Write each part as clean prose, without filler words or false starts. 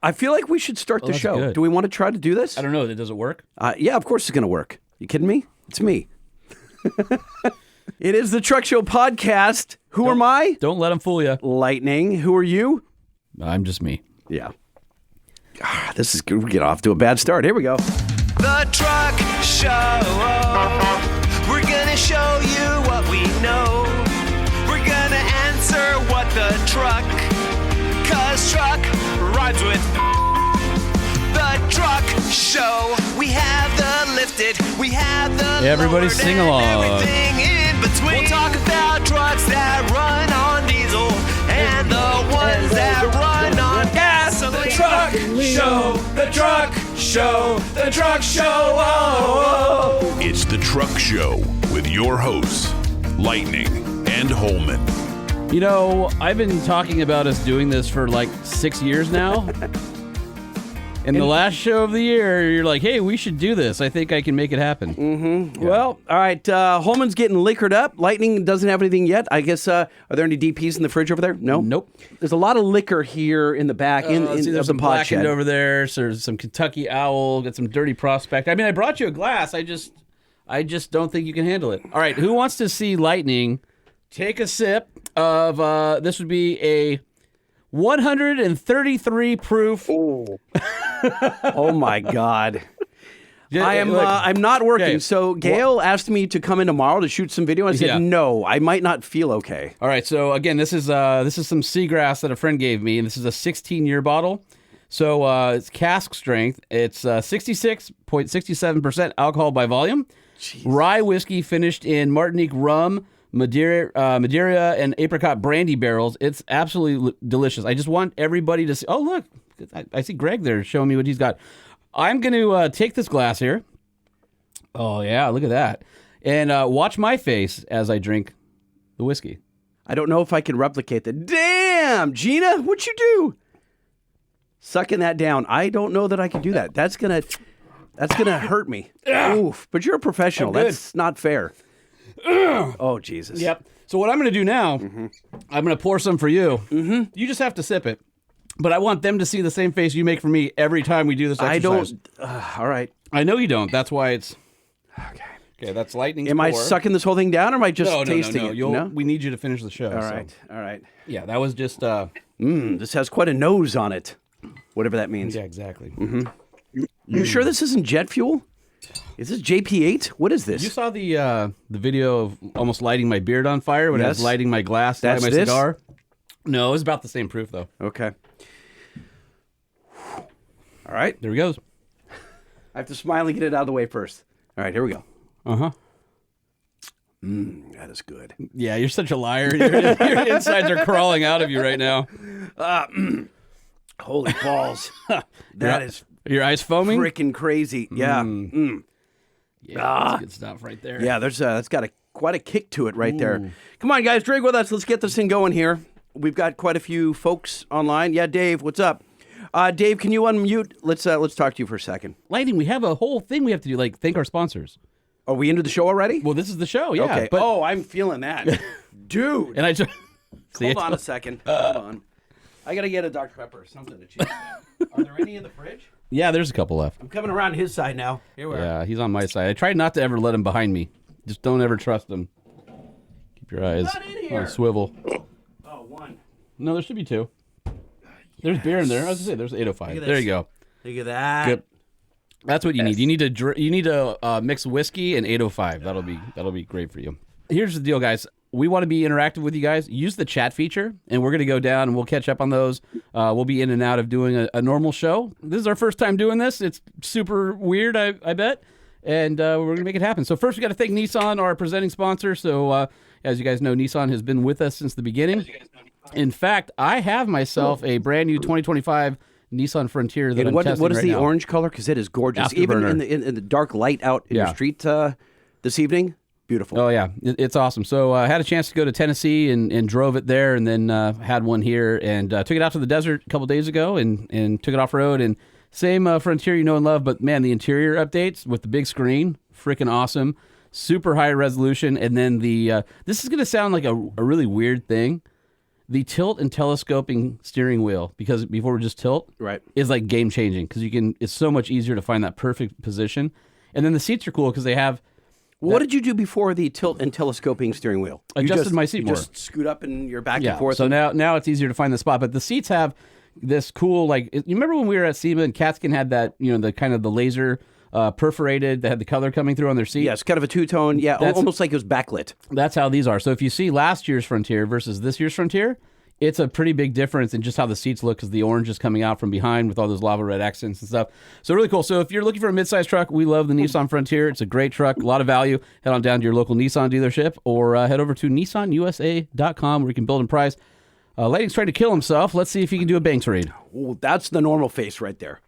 I feel like we should start the show. Good. Do we want to try to do this? I don't know. Does it work? Yeah, of course it's going to work. You kidding me? It's me. It is the Truck Show podcast. Who am I? Don't let them fool you. Lightning. Who are you? I'm just me. Yeah. This is good. We get off to a bad start. Here we go. The Truck Show. We're gonna show you what we know. We're gonna answer what the truck. 'Cause truck rhymes with the Truck Show. We have the lifted. We have the Everybody lowered sing and along. everything in between. We'll talk about trucks that run on diesel and the ones that run on gasoline. The Truck Show, the Truck Show, the Truck Show. Oh. It's the Truck Show with your hosts, Lightning and Holman. You know, I've been talking about us doing this for like 6 years now. And the last show of the year, you're like, hey, we should do this. I think I can make it happen. Mm-hmm. Yeah. Well, all right. Holman's getting liquored up. Lightning doesn't have anything yet. I guess, are there any DPs in the fridge over there? No? Nope. There's a lot of liquor here in the back See, of there's the some pod Blackened shed. over there. So there's some Kentucky Owl. Got some Dirty Prospect. I mean, I brought you a glass. I just don't think you can handle it. All right. Who wants to see Lightning take a sip of, this would be a 133 proof. Oh my God. I'm not working. Okay. So Gail asked me to come in tomorrow to shoot some video. I said, no, I might not feel okay. All right. So again, this is some seagrass that a friend gave me, and this is a 16-year bottle. So it's cask strength. It's 66.67% alcohol by volume. Jeez. Rye whiskey finished in Martinique rum, Madeira, and apricot brandy barrels. It's absolutely delicious. I just want everybody to see. Oh, look. I see Greg there showing me what he's got. I'm going to take this glass here. Oh, yeah. Look at that. And watch my face as I drink the whiskey. I don't know if I can replicate that. Damn, Gina, what'd you do? Sucking that down. I don't know that I can do that. That's gonna hurt me. Oof. But you're a professional. That's not fair. Oh, Jesus. Yep. So what I'm going to do now, I'm going to pour some for you. Mm-hmm. You just have to sip it. But I want them to see the same face you make for me every time we do this exercise. I don't. All right. I know you don't. That's why it's... Okay, that's lightning. Am I sucking this whole thing down, or am I just tasting it? No? We need you to finish the show. All right. Yeah, that was just... This has quite a nose on it. Whatever that means. Yeah, exactly. Mm-hmm. You sure this isn't jet fuel? Is this JP8? What is this? You saw the video of almost lighting my beard on fire when I was lighting my glass to light my cigar? No, it was about the same proof, though. Okay. All right. There he goes. I have to smile and get it out of the way first. All right, here we go. Uh-huh. That is good. Yeah, you're such a liar. Your insides are crawling out of you right now. Holy balls. That is... Your eyes foaming? Freaking crazy. Yeah. Yeah, that's good stuff right there. Yeah, that's got quite a kick to it right there. Come on, guys, drink with us. Let's get this thing going here. We've got quite a few folks online. Yeah, Dave, what's up? Dave, can you unmute? Let's talk to you for a second. Lightning, we have a whole thing we have to do, like thank our sponsors. Are we into the show already? Well, this is the show, yeah. Okay. But, I'm feeling that. Dude. And I just... Hold on a second. Hold on. I got to get a Dr. Pepper or something to cheese. Are there any in the fridge? Yeah, there's a couple left. I'm coming around his side now. Here we are. Yeah, he's on my side. I tried not to ever let him behind me. Just don't ever trust him. Keep your eyes on a swivel. Oh, one. No, there should be two. There's beer in there. I was going to say, there's 805. There you go. Look at that. Good. That's what you need. You need to mix whiskey and 805. That'll be great for you. Here's the deal, guys. We want to be interactive with you guys. Use the chat feature, and we're going to go down and we'll catch up on those. We'll be in and out of doing a normal show. This is our first time doing this. It's super weird, I bet, and we're going to make it happen. So first, we got to thank Nissan, our presenting sponsor. So as you guys know, Nissan has been with us since the beginning. In fact, I have myself a brand new 2025 Nissan Frontier that I'm testing What is right the now. orange color? Because it is gorgeous. Afterburner. Even in the dark light out in your street this evening. Beautiful. Oh, yeah. It's awesome. So I had a chance to go to Tennessee and drove it there, and then had one here and took it out to the desert a couple days ago and took it off-road. And same Frontier you know and love, but, man, the interior updates with the big screen, freaking awesome. Super high resolution. And then this is going to sound like a really weird thing. the tilt and telescoping steering wheel, because before we just tilt, Right. is like game changing because it's so much easier to find that perfect position. And then the seats are cool because they have. What did you do before the tilt and telescoping steering wheel? Adjusted my seat you more. just scoot up and you're back Yeah. and forth. So now it's easier to find the spot. But the seats have this cool, like, you remember when we were at SEMA and Katzkin had that, the kind of the laser perforated that had the color coming through on their seat? Yes, kind of a two-tone. Yeah, almost like it was backlit. That's how these are. So if you see last year's Frontier versus this year's Frontier, it's a pretty big difference in just how the seats look because the orange is coming out from behind with all those lava red accents and stuff. So really cool. So if you're looking for a midsize truck, we love the Nissan Frontier. It's a great truck, a lot of value. Head on down to your local Nissan dealership or head over to nissanusa.com where you can build and price. Lightning's trying to kill himself. Let's see if he can do a Banks raid. Oh, that's the normal face right there.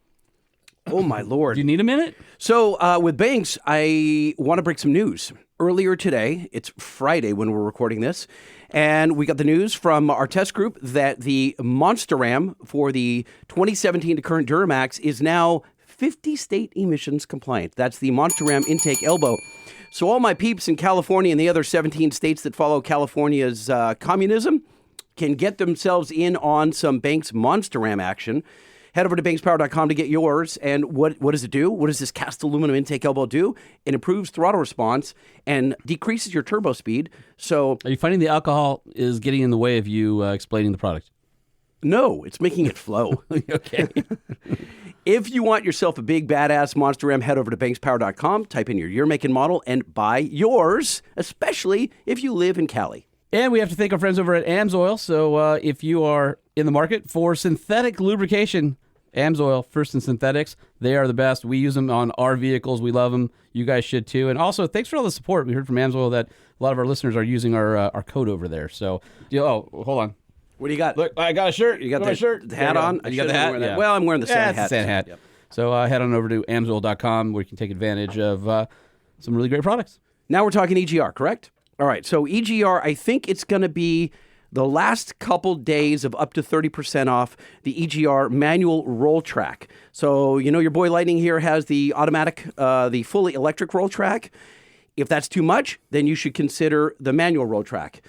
Oh, my Lord. Do you need a minute? So with Banks, I want to break some news. Earlier today, it's Friday when we're recording this, and we got the news from our test group that the Monster Ram for the 2017 to current Duramax is now 50 state emissions compliant. That's the Monster Ram intake elbow. So all my peeps in California and the other 17 states that follow California's communism can get themselves in on some Banks Monster Ram action. Head over to bankspower.com to get yours. And what does it do? What does this cast aluminum intake elbow do? It improves throttle response and decreases your turbo speed. So, Are you finding the alcohol is getting in the way of you explaining the product? no, it's making it flow. Okay. If you want yourself a big, badass Monster Ram, head over to bankspower.com, type in your year, make, and model, and buy yours, especially if you live in Cali. And we have to thank our friends over at AMSOIL. So if you are in the market for synthetic lubrication, AMSOIL, First and Synthetics, they are the best. We use them on our vehicles. We love them. You guys should too. And also, thanks for all the support. We heard from AMSOIL that a lot of our listeners are using our code over there. So, hold on. What do you got? Look, I got a shirt. You got my the shirt. the hat on? You got the hat? Yeah. Well, I'm wearing the Santa hat. It's a Santa hat. Yep. So head on over to AMSOIL.com where you can take advantage of some really great products. Now we're talking EGR, correct? All right, so EGR, I think it's going to be the last couple days of up to 30% off the EGR manual roll track. So, your boy Lightning here has the automatic, the fully electric roll track. If that's too much, then you should consider the manual roll track.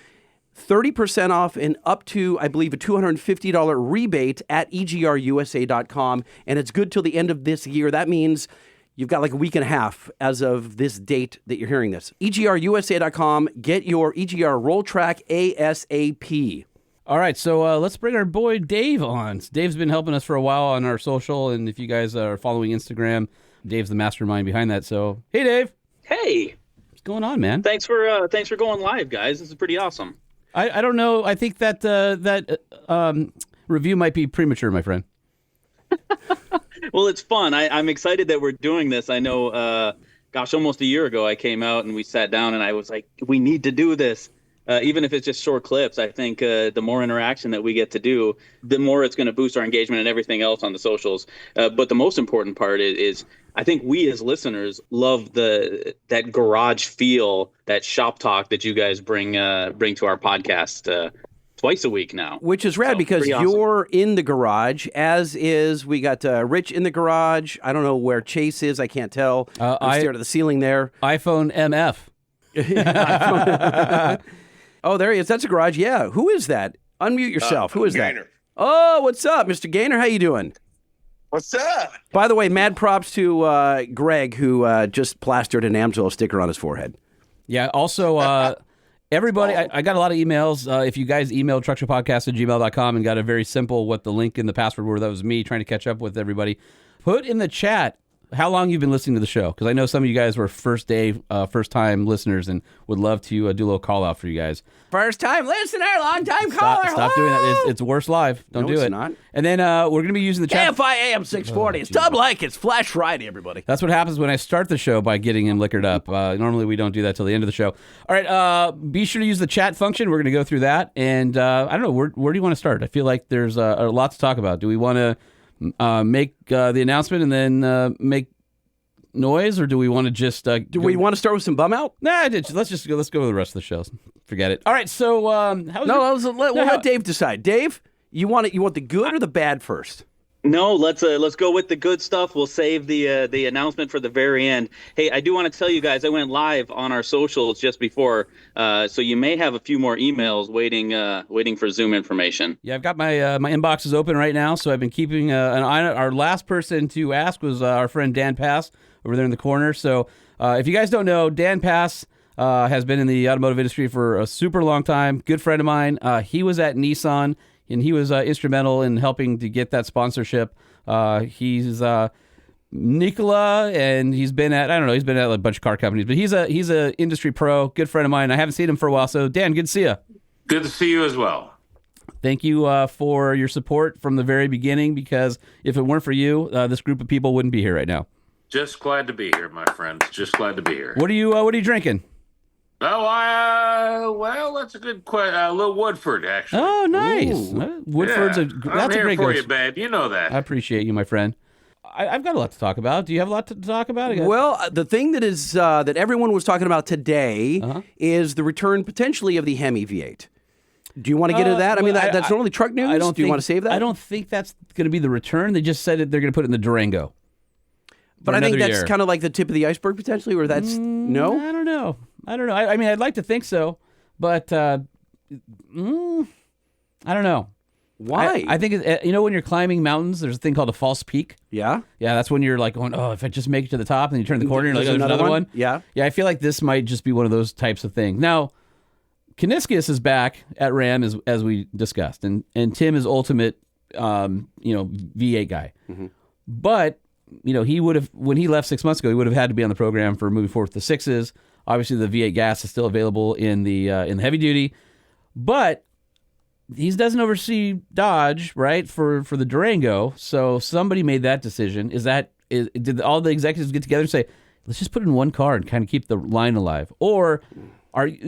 30% off and up to, I believe, a $250 rebate at egrusa.com, and it's good till the end of this year. That means you've got like a week and a half as of this date that you're hearing this. egrusa.com. Get your EGR roll track ASAP. All right, so let's bring our boy Dave on. Dave's been helping us for a while on our social, and if you guys are following Instagram, Dave's the mastermind behind that. So, hey, Dave. Hey, What's going on, man? thanks for going live, guys. This is pretty awesome. I don't know. I think that review might be premature, my friend. Well, it's fun. I'm excited that we're doing this. I know, almost a year ago, I came out and we sat down and I was like, we need to do this. Even if it's just short clips, I think the more interaction that we get to do, the more it's going to boost our engagement and everything else on the socials. But the most important part is I think we as listeners love that garage feel, that shop talk that you guys bring to our podcast twice a week now. Which is rad because pretty awesome. you're in the garage, as is, we got Rich in the garage. I don't know where Chase is. I can't tell. I'm staring at the ceiling there. iPhone MF. Oh, there he is. That's a garage. Yeah. Who is that? Unmute yourself. Who is Gainer. that? Oh, what's up, Mr. Gainer? How you doing? What's up? By the way, mad props to Greg, who just plastered an AMSOIL sticker on his forehead. Yeah, also, everybody, I got a lot of emails. If you guys emailed truckshowpodcast@gmail.com and got a very simple what the link and the password were, that was me trying to catch up with everybody. Put in the chat how long you've been listening to the show, because I know some of you guys were first-time listeners and would love to do a little call-out for you guys. First-time listener, long-time caller. Stop doing that. It's worse live. Don't do it's it. not. And then we're going to be using the chat. KFI AM 640. It's Dub Like. It's Flash Friday, everybody. That's what happens when I start the show by getting him liquored up. Normally we don't do that till the end of the show. All right, be sure to use the chat function. We're going to go through that. And I don't know, where do you want to start? I feel like there's a lot to talk about. Do we want to make the announcement and then make noise, or do we want to just Do we want to start with some bum out? Nah, let's go with the rest of the show. Forget it. All right, so We'll let Dave decide. Dave, you want the good or the bad first? No, let's go with the good stuff. We'll save the announcement for the very end. Hey, I do want to tell you guys I went live on our socials just before, so you may have a few more emails waiting for Zoom information. Yeah, I've got my my inbox is open right now, so I've been keeping an eye on it. Our last person to ask was our friend Dan Pass over there in the corner. So if you guys don't know, Dan Pass has been in the automotive industry for a super long time. Good friend of mine. He was at Nissan. And he was instrumental in helping to get that sponsorship. He's Nikola, and he's been at a bunch of car companies, but he's a industry pro, good friend of mine. I haven't seen him for a while, so Dan, good to see you. Good to see you as well. Thank you for your support from the very beginning, because if it weren't for you, this group of people wouldn't be here right now. Just glad to be here, my friends. Just glad to be here. What are you drinking? Oh, well, that's a good question. A little Woodford, actually. Oh, nice. Woodford's yeah. that's I'm a here great for go- you, babe. You know that. I appreciate you, my friend. I've got a lot to talk about. Do you have a lot to talk about? Well, the thing that is that everyone was talking about today is the return potentially of the Hemi V8. Do you want to get into that? I mean, that's normally truck news. Do you want to save that? I don't think that's going to be the return. They just said they're going to put it in the Durango. But I think that's kind of like the tip of the iceberg potentially, or that's no? I don't know. I mean, I'd like to think so, but I don't know. Why? I think, when you're climbing mountains, there's a thing called a false peak. Yeah? Yeah, that's when you're like going, oh, if I just make it to the top, and you turn the corner, and you're like, There's there's another one. Yeah. Yeah, I feel like this might just be one of those types of things. Now, Kaniskis is back at Ram as we discussed, and Tim is ultimate, V8 guy. Mm-hmm. But he would have, when he left 6 months ago, he would have had to be on the program for moving forward with the 6s. Obviously, the V8 gas is still available in the heavy duty, but he doesn't oversee Dodge, right, for the Durango. So somebody made that decision. Did all the executives get together and say, let's just put it in one car and kind of keep the line alive? Or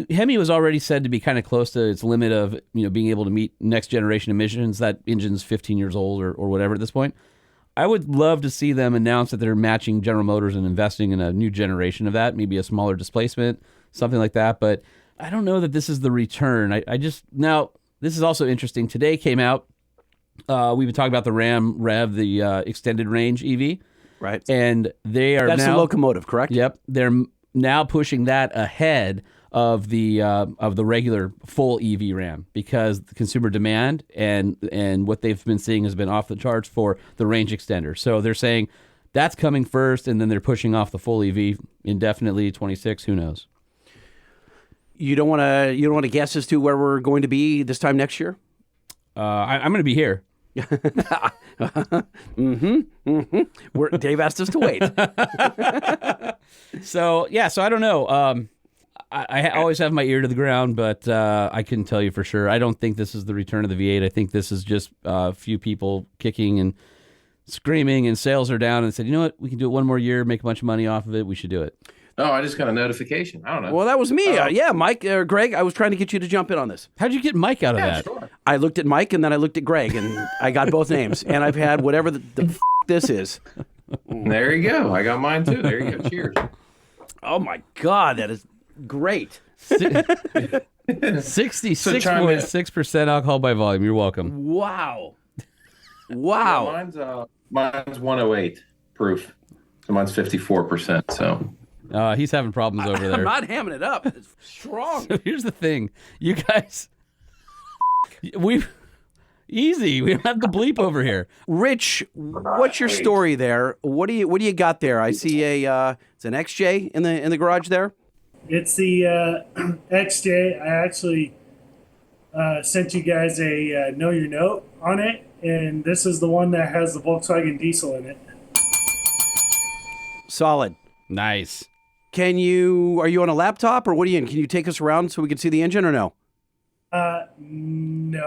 Hemi was already said to be kind of close to its limit of being able to meet next generation emissions. That engine's 15 years old or whatever at this point. I would love to see them announce that they're matching General Motors and investing in a new generation of that, maybe a smaller displacement, something like that. But I don't know that this is the return. Now, this is also interesting. Today came out, we've been talking about the Ram Rev, the extended range EV. Right. And that's the locomotive, correct? Yep. They're now pushing that ahead of the regular full EV Ram, because the consumer demand and what they've been seeing has been off the charts for the range extender. So they're saying that's coming first, and then they're pushing off the full EV indefinitely. 26, who knows? You don't want to guess as to where we're going to be this time next year? I'm going to be here. Dave asked us to wait. So I don't know. I always have my ear to the ground, but I couldn't tell you for sure. I don't think this is the return of the V8. I think this is just a few people kicking and screaming, and sales are down, and said, you know what, we can do it one more year, make a bunch of money off of it. We should do it. Oh, I just got a notification. I don't know. Well, that was me. Mike or Greg, I was trying to get you to jump in on this. How'd you get Mike out of that? Sure. I looked at Mike, and then I looked at Greg, and I got both names. And I've had whatever the this is. There you go. I got mine too. There you go. Cheers. Oh, my God. That is great. 66.6% alcohol by volume. You're welcome. Wow. Yeah, mine's 108 proof. So mine's 54%. So he's having problems over there. I'm not hamming it up. It's strong. So here's the thing. You guys, we don't have the bleep over here. Rich, what's your story there? What do you got there? I see it's an XJ in the garage there. It's the XJ. I actually sent you guys a Know Your Note on it, and this is the one that has the Volkswagen diesel in it. Solid. Nice. Are you on a laptop, or what are you in? Can you take us around so we can see the engine, or no? No,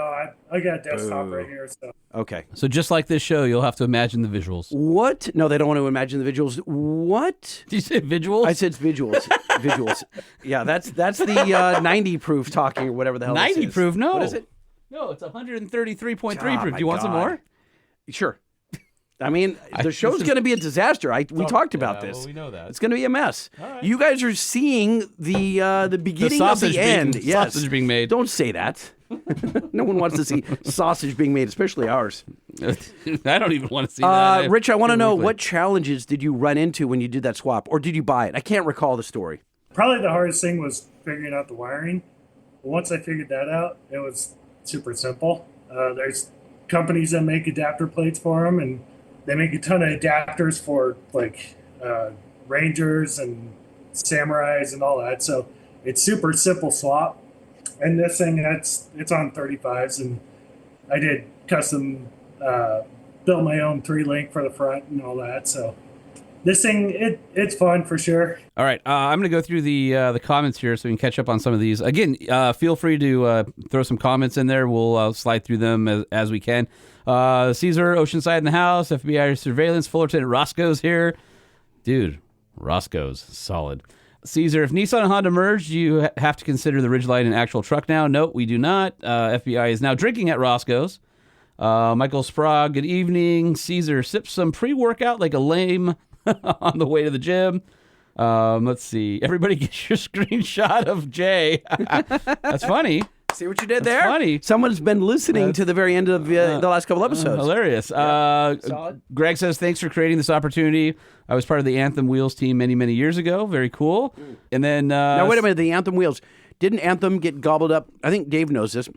I got a desktop right here. So okay. So just like this show, you'll have to imagine the visuals. What? No, they don't want to imagine the visuals. What? Did you say visuals? I said visuals. Visuals. Yeah, that's the 90 proof talking or whatever the hell. 90 this is. proof? No. What is it? No, it's 133.3 Oh, proof. Do you want some more? Sure. I mean, the show's going to be a disaster. We talked about this. Well, we know that. It's going to be a mess. Right. You guys are seeing the beginning of the end. Yes. Sausage being made. Don't say that. No one wants to see sausage being made, especially ours. I don't even want to see that. Rich, I want to know Weekly. what challenges did you run into when you did that swap, or did you buy it? I can't recall the story. Probably the hardest thing was figuring out the wiring. But once I figured that out, it was super simple. There's companies that make adapter plates for them, and they make a ton of adapters for like Rangers and Samurais and all that. So it's super simple swap. And this thing, it's on 35s, and I did custom, built my own 3-link for the front and all that. So this thing, it's fun for sure. All right, I'm going to go through the comments here so we can catch up on some of these. Again, feel free to throw some comments in there. We'll slide through them as we can. Caesar, Oceanside in the house, FBI surveillance, Fullerton, Roscoe's here. Dude, Roscoe's solid. Caesar, if Nissan and Honda merged, you have to consider the Ridgeline an actual truck now. No, we do not. FBI is now drinking at Roscoe's. Michael Sprague, good evening. Caesar, sip some pre-workout like a lame on the way to the gym. Let's see. Everybody get your screenshot of Jay. That's funny. See what you did That's there? funny. Someone's been listening to the very end of the last couple episodes. Hilarious. Solid. Greg says, thanks for creating this opportunity. I was part of the Anthem Wheels team many, many years ago. Very cool. And then... Now, wait a minute. The Anthem wheels. Didn't Anthem get gobbled up? I think Dave knows this.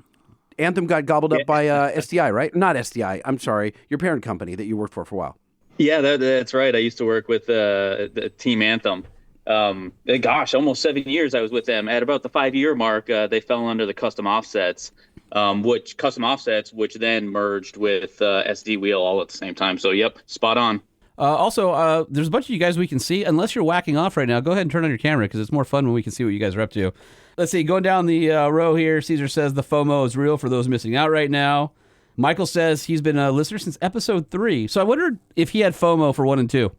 Anthem got gobbled up by SDI, right? Not SDI. I'm sorry. Your parent company that you worked for a while. Yeah, that's right. I used to work with the Team Anthem. Almost 7 years I was with them. At about the 5-year mark, they fell under the custom offsets, which then merged with SD Wheel all at the same time. So, yep, spot on. Also, there's a bunch of you guys we can see. Unless you're whacking off right now, go ahead and turn on your camera because it's more fun when we can see what you guys are up to. Let's see, going down the row here, Caesar says the FOMO is real for those missing out right now. Michael says he's been a listener since episode 3. So I wondered if he had FOMO for 1 and 2.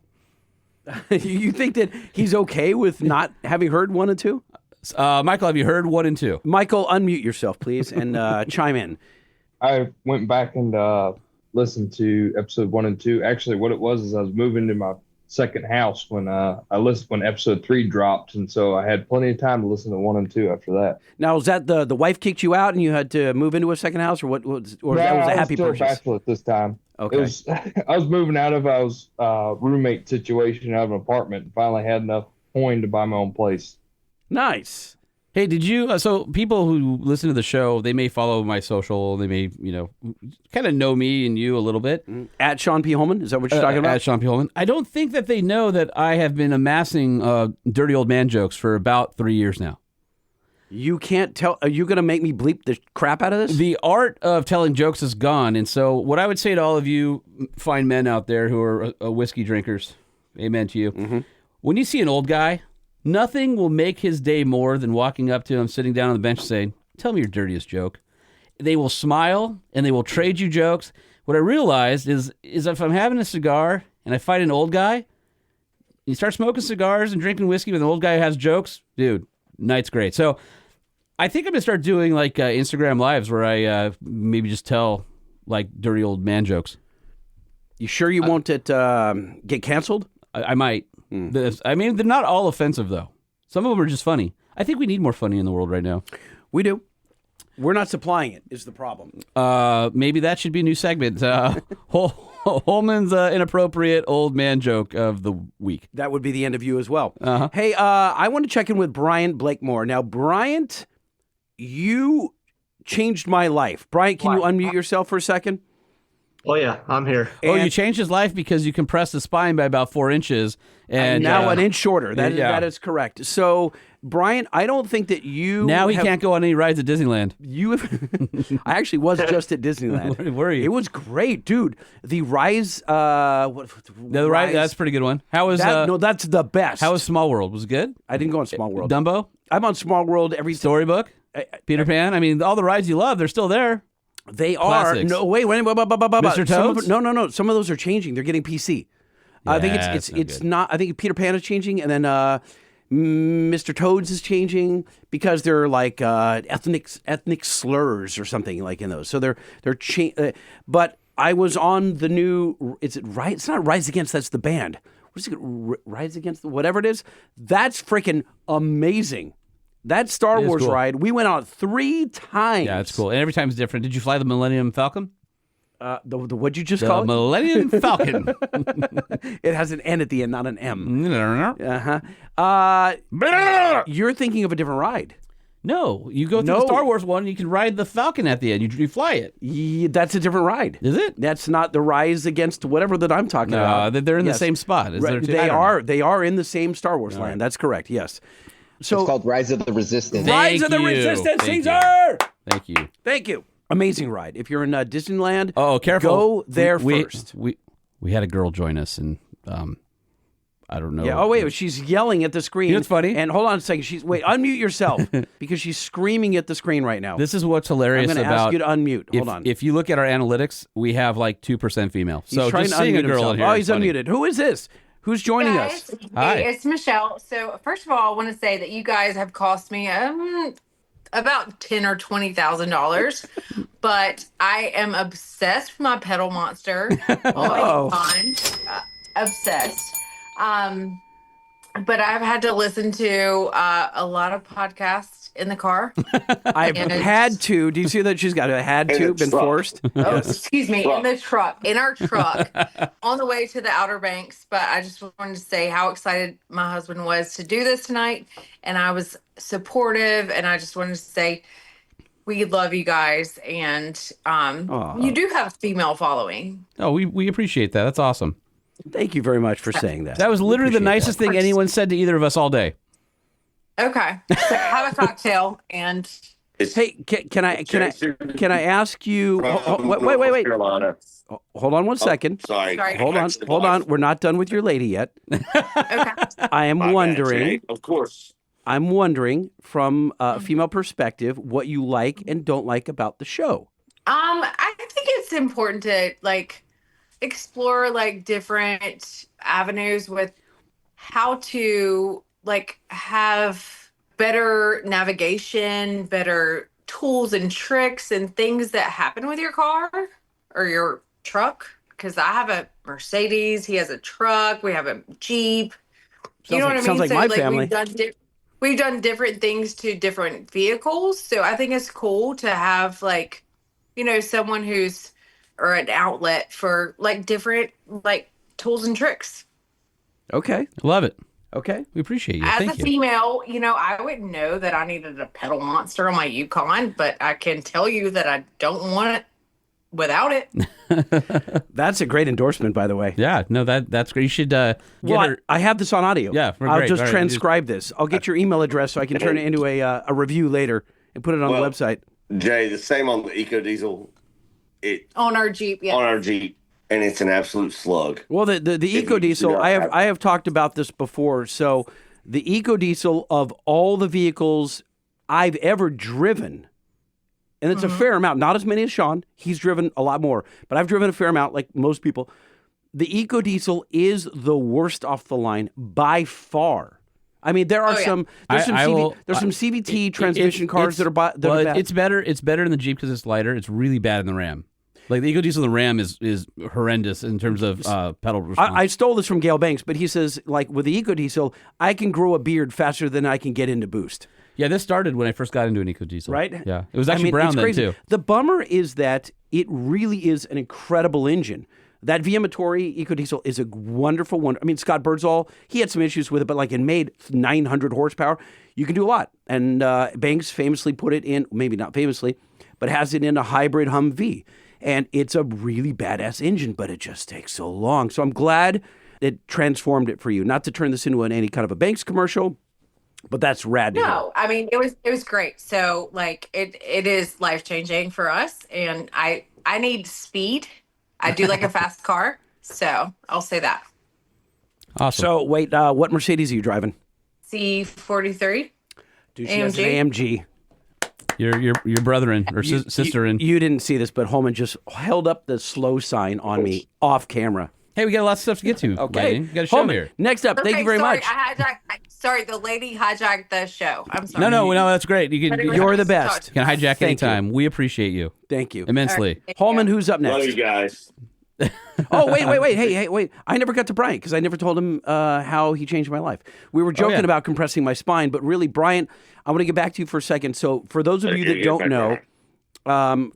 You think that he's okay with not having heard 1 and 2? Michael, have you heard 1 and 2? Michael, unmute yourself, please, and chime in. I went back and listened to episode 1 and 2. Actually, what it was is I was moving to my second house when I listened when episode 3 dropped, and so I had plenty of time to listen to 1 and 2 after that. Now, was that the wife kicked you out and you had to move into a second house, or what? Or that was a happy still purchase? bachelor at this time. Okay. It was, I was moving out of roommate situation out of an apartment, and finally had enough coin to buy my own place. Nice. Hey, did you? So people who listen to the show, they may follow my social. They may, kind of know me and you a little bit. At Sean P. Holman, is that what you're talking about? At Sean P. Holman. I don't think that they know that I have been amassing dirty old man jokes for about 3 years now. You can't tell. Are you going to make me bleep the crap out of this? The art of telling jokes is gone. And so what I would say to all of you fine men out there who are whiskey drinkers, amen to you. Mm-hmm. When you see an old guy, nothing will make his day more than walking up to him, sitting down on the bench saying, tell me your dirtiest joke. They will smile and they will trade you jokes. What I realized is if I'm having a cigar and I find an old guy, you start smoking cigars and drinking whiskey with an old guy who has jokes, dude, night's great. So I think I'm going to start doing like Instagram lives where I maybe just tell like dirty old man jokes. You sure you won't get canceled? I might. I mean, they're not all offensive, though. Some of them are just funny. I think we need more funny in the world right now. We do. We're not supplying it, is the problem. Maybe that should be a new segment. Holman's inappropriate old man joke of the week. That would be the end of you as well. Uh-huh. Hey, I want to check in with Bryant Blakemore. Now, Bryant, you changed my life. Bryant, can you unmute yourself for a second? Oh, yeah, I'm here. You changed his life because you compressed the spine by about 4 inches. And now an inch shorter. That is correct. So, Brian, I don't think that you... Now he can't go on any rides at Disneyland. I actually was just at Disneyland. Where were you? It was great, dude. The Rise... Rise, that's a pretty good one. How was... no, that's the best. How was Small World? Was it good? I didn't go on Small World. Dumbo? I'm on Small World every... Storybook? Peter Pan? I mean, all the rides you love, they're still there. They are. Classics. No, wait. Mr. Toads? No. Some of those are changing. They're getting PC. I think it's not. I think Peter Pan is changing, and then Mr. Toads is changing because they're like ethnic slurs or something like in those. So they're but I was on the new. Is it right? It's not Rise Against. That's the band. What is it? Rise Against whatever it is. That's freaking amazing. That Star Wars cool. ride, we went on 3 times. Yeah, it's cool. And every time it's different. Did you fly the Millennium Falcon? The what'd you just The call it? Millennium Falcon. It has an N at the end, not an M. You're thinking of a different ride. No, you go through the Star Wars one, and you can ride the Falcon at the end. You fly it. Yeah, that's a different ride. Is it? That's not the Rise Against whatever that I'm talking about. No, they're in the same spot. They are in the same Star Wars land. That's correct. Yes. So it's called Rise of the Resistance. Rise of the Resistance, Caesar. Thank you. Thank you. Amazing ride. If you're in Disneyland, oh, careful. Go there first. We had a girl join us, and I don't know. Yeah. Oh wait, she's yelling at the screen. You know what's funny? And hold on a second. Unmute yourself because she's screaming at the screen right now. This is what's hilarious about. I'm going to ask you to unmute. Hold on. If you look at our analytics, we have like 2% female. He's trying just to seeing unmute a girl himself. in here. Oh, he's unmuted. Who is this? Who's joining us? Hi. Hey, it's Michelle. So first of all, I want to say that you guys have cost me about $10,000 or $20,000, but I am obsessed with my pedal monster. Obsessed. But I've had to listen to a lot of podcasts in the car. I've had to. Do you see that she's got a had to, been forced? Oh, excuse me, in our truck, on the way to the Outer Banks. But I just wanted to say how excited my husband was to do this tonight. And I was supportive. And I just wanted to say, we love you guys. And you do have a female following. Oh, we appreciate that. That's awesome. Thank you very much for saying that. That was literally the nicest thing anyone said to either of us all day. Okay, so have a cocktail and. Hey, can I ask you? Wait. Hold on one second. Sorry. Hold on. We're not done with your lady yet. Okay. I am wondering. Of course. I'm wondering from a female perspective what you like and don't like about the show. I think it's important to explore different avenues with how to have better navigation, better tools and tricks and things that happen with your car or your truck. Because I have a Mercedes, he has a truck, we have a Jeep. You know what I mean? Sounds like my family. We've done different things to different vehicles. So I think it's cool to have someone who's or an outlet for different tools and tricks. Okay. Love it. Okay. We appreciate you. As Thank a you. female, I wouldn't know that I needed a pedal monster on my Yukon, but I can tell you that I don't want it without it. That's a great endorsement, by the way. Yeah, no, that's great. You should get her. I have this on audio. Yeah, I'll great. just All right, transcribe this. I'll get your email address so I can turn it into a review later and put it on the website. Jay, the same on the EcoDiesel. On our Jeep, yeah. On our Jeep, and it's an absolute slug. Well, the EcoDiesel, I have talked about this before. So the EcoDiesel of all the vehicles I've ever driven, and it's a fair amount, not as many as Sean. He's driven a lot more, but I've driven a fair amount, like most people. The EcoDiesel is the worst off the line by far. I mean, there are some CVT transmission cars that are bad. It's better in the Jeep because it's lighter. It's really bad in the Ram. Like the EcoDiesel in the Ram is horrendous in terms of pedal response. I stole this from Gail Banks, but he says, with the EcoDiesel, I can grow a beard faster than I can get into boost. Yeah, this started when I first got into an EcoDiesel. Right? Yeah. It was actually brown then, too. The bummer is that it really is an incredible engine. That Viamatori EcoDiesel is a wonderful one. I mean, Scott Birdsall, he had some issues with it, but it made 900 horsepower. You can do a lot. And Banks famously put it in, maybe not famously, but has it in a hybrid Humvee. And it's a really badass engine, but it just takes so long. So I'm glad it transformed it for you. Not to turn this into any kind of a Banks commercial, but that's rad. No, I mean, it was great. So it is life-changing for us. And I need speed. I do like a fast car. So I'll say that. Awesome. So wait, what Mercedes are you driving? C43. Dude, she has an AMG. Your brethren or sister in. You didn't see this, but Holman just held up the slow sign on me off camera. Hey, we got lots of stuff to get to. Okay. We got a show Holman, here. Next up, thank you very much. Sorry, the lady hijacked the show. I'm sorry. No, that's great. You're the best. You can hijack anytime. We appreciate you. Thank you. Immensely. Right. Holman, who's up next? Love you guys. Oh, wait. Hey, wait. I never got to Bryant because I never told him how he changed my life. We were joking about compressing my spine, but really, Bryant, I want to get back to you for a second. So for those of you that don't know,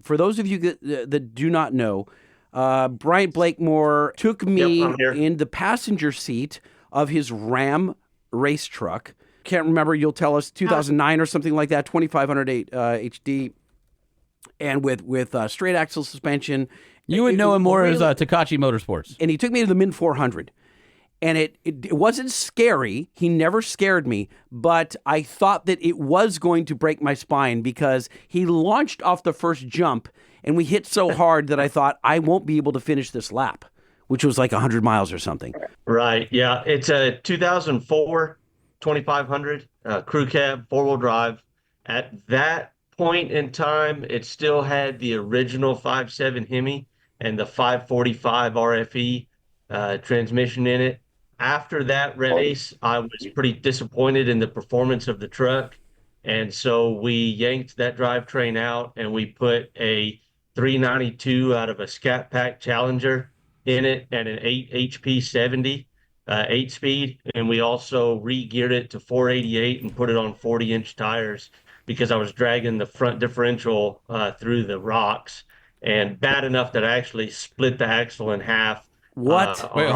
for those of you that do not know, Bryant Blakemore took me Yep, I'm here. in the passenger seat of his Ram race truck. Can't remember. You'll tell us 2009 or something like that. 2500 HD, and with straight axle suspension. You would know him more as Takachi Motorsports. And he took me to the Min 400. And it wasn't scary. He never scared me, but I thought that it was going to break my spine because he launched off the first jump and we hit so hard that I thought I won't be able to finish this lap, which was like 100 miles or something. Right. Yeah. It's a 2004 2500 crew cab, 4-wheel drive. At that point in time, it still had the original 5.7 Hemi and the 545 RFE transmission in it. After that race, I was pretty disappointed in the performance of the truck. And so we yanked that drivetrain out and we put a 392 out of a Scat Pack Challenger in it and an 8 HP 70 8-speed. And we also re-geared it to 488 and put it on 40-inch tires because I was dragging the front differential through the rocks, and bad enough that I actually split the axle in half. What? Wait,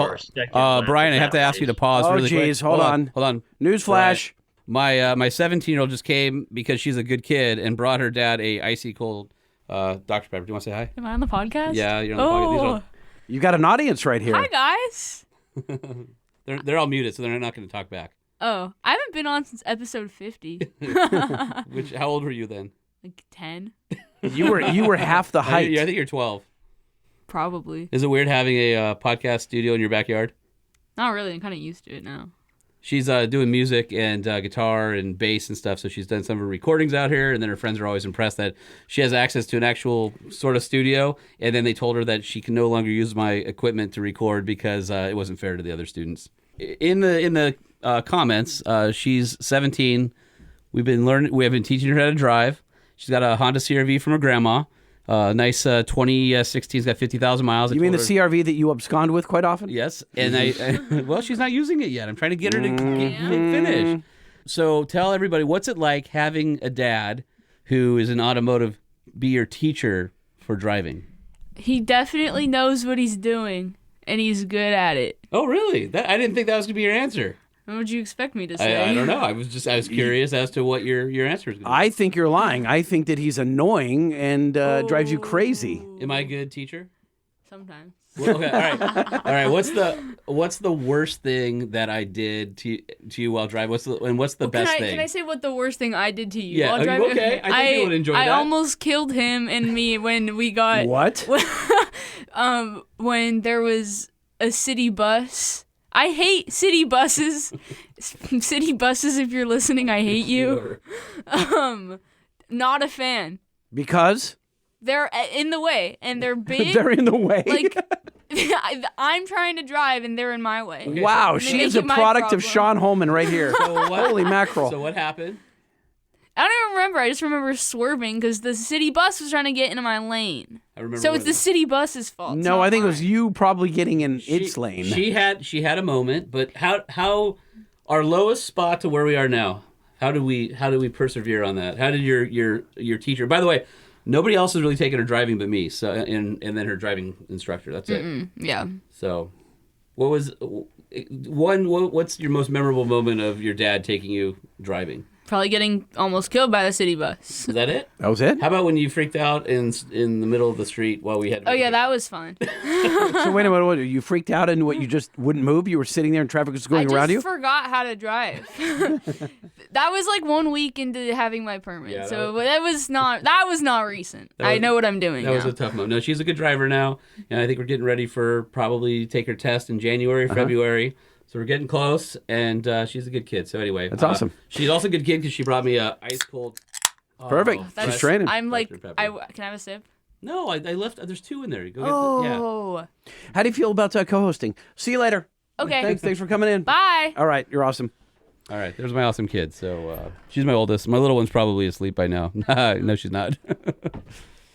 Brian, I have to ask you to pause really quick. Hold on. Newsflash. My 17-year-old just came because she's a good kid and brought her dad a icy cold Dr. Pepper. Do you want to say hi? Am I on the podcast? Yeah, you're on the podcast. You got an audience right here. Hi, guys. They're all muted, so they're not going to talk back. Oh, I haven't been on since episode 50. How old were you then? Like 10. You were half the height. I think you're 12. Probably. Is it weird having a podcast studio in your backyard? Not really. I'm kind of used to it now. She's doing music and guitar and bass and stuff, so she's done some of her recordings out here, and then her friends are always impressed that she has access to an actual sort of studio, and then they told her that she can no longer use my equipment to record because it wasn't fair to the other students. In the comments, she's 17. We have been teaching her how to drive. She's got a Honda CR-V from her grandma. Nice 2016. It's got 50,000 miles. You mean the CR-V that you abscond with quite often? Yes. And well, she's not using it yet. I'm trying to get her to finish. So tell everybody, what's it like having a dad who is an automotive be your teacher for driving? He definitely knows what he's doing, and he's good at it. Oh, really? I didn't think that was going to be your answer. What would you expect me to say? I don't know. I was curious as to what your answer is going to be. I think you're lying. I think that he's annoying and drives you crazy. Am I a good teacher? Sometimes. Well, okay, all right. What's the worst thing that I did to you while driving? What's the best thing? Can I say what the worst thing I did to you while driving? Okay. I think you would enjoy that. I almost killed him and me when we got what? When there was a city bus. I hate city buses. City buses, if you're listening, I hate you. Not a fan. Because? They're in the way, and they're big. They're in the way? Like, I'm trying to drive, and they're in my way. Okay. Wow, she is a product of Sean Holman right here. Holy mackerel. So what happened? I don't even remember. I just remember swerving because the city bus was trying to get into my lane. I remember. So it's the city bus's fault. No, I think it was you probably getting in its lane. She had a moment, but how our lowest spot to where we are now? How do we persevere on that? How did your teacher? By the way, nobody else has really taken her driving but me. So and then her driving instructor. That's it. Yeah. So, what's your most memorable moment of your dad taking you driving? Probably getting almost killed by the city bus. Is that it? That was it? How about when you freaked out in the middle of the street while we had... Oh, yeah, that was fun. So wait a minute, you freaked out and you just wouldn't move? You were sitting there and traffic was going around you? I just forgot how to drive. That was like 1 week into having my permit. Yeah, so that was not recent. I know what I'm doing now. That was a tough moment. No, she's a good driver now, and I think we're getting ready for probably take her test in January, February. So we're getting close, and she's a good kid. So anyway, that's awesome. She's also a good kid because she brought me a ice cold. Perfect. She's training. I'm like, can I have a sip? No, I left. There's 2 in there. You go get yeah. How do you feel about co-hosting? See you later. Okay. Thanks for coming in. Bye. All right, you're awesome. All right, there's my awesome kid. So she's my oldest. My little one's probably asleep by now. No, she's not.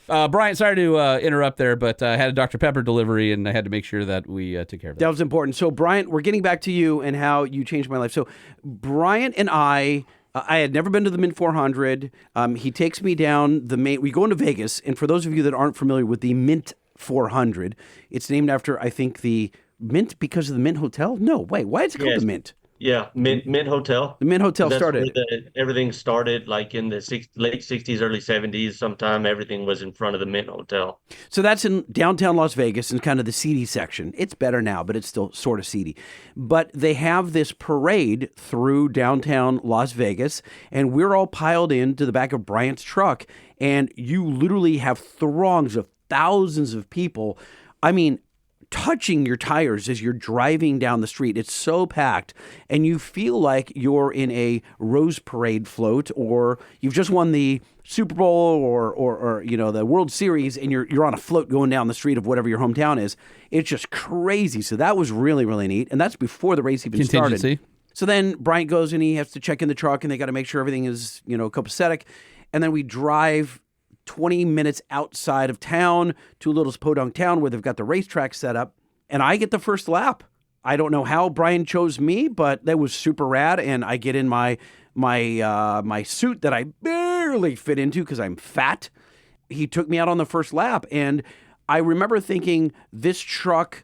Brian, sorry to interrupt there, but I had a Dr. Pepper delivery, and I had to make sure that we took care of that. That was important. So, Bryant, we're getting back to you and how you changed my life. So, Bryant and I had never been to the Min 400. He takes me down the main. We go into Vegas, and for those of you that aren't familiar with the Mint 400. It's named after, I think, the Mint because of the Mint Hotel. No, wait, why is it called Yes. the Mint? Yeah, Mint Hotel. The Mint Hotel That's started. where everything started, like in the late 60s, early 70s. Sometime everything was in front of the Mint Hotel. So that's in downtown Las Vegas in kind of the seedy section. It's better now, but it's still sort of seedy. But they have this parade through downtown Las Vegas, and we're all piled into the back of Bryant's truck, and you literally have throngs of thousands of people. I mean, touching your tires as you're driving down the street. It's so packed, and you feel like you're in a Rose Parade float, or you've just won the Super Bowl or the World Series, and you're on a float going down the street of whatever your hometown is. It's just crazy. So that was really, really neat, and that's before the race even started. So then Bryant goes and he has to check in the truck, and they got to make sure everything is copacetic, and then we drive 20 minutes outside of town to a little podunk town where they've got the racetrack set up, and I get the first lap. I don't know how Brian chose me, but that was super rad, and I get in my suit that I barely fit into because I'm fat. He took me out on the first lap, and I remember thinking, this truck,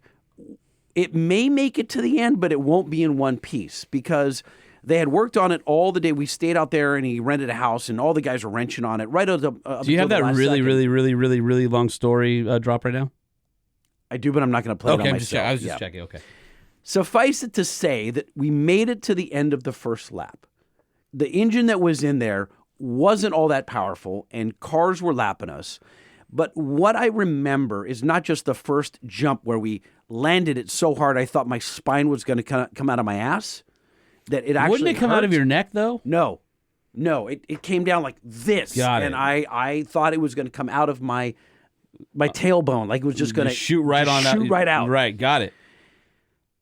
it may make it to the end, but it won't be in one piece because they had worked on it all the day. We stayed out there, and he rented a house, and all the guys were wrenching on it right up Do you have that really long story drop right now? I do, but I'm not going to play it on myself. I was just checking. Okay. Suffice it to say that we made it to the end of the first lap. The engine that was in there wasn't all that powerful, and cars were lapping us. But what I remember is not just the first jump where we landed it so hard I thought my spine was going to come out of my ass. That it actually wouldn't it come out of your neck though? No, it came down like this, and I thought it was going to come out of my tailbone, like it was just going to shoot right out. Right, got it.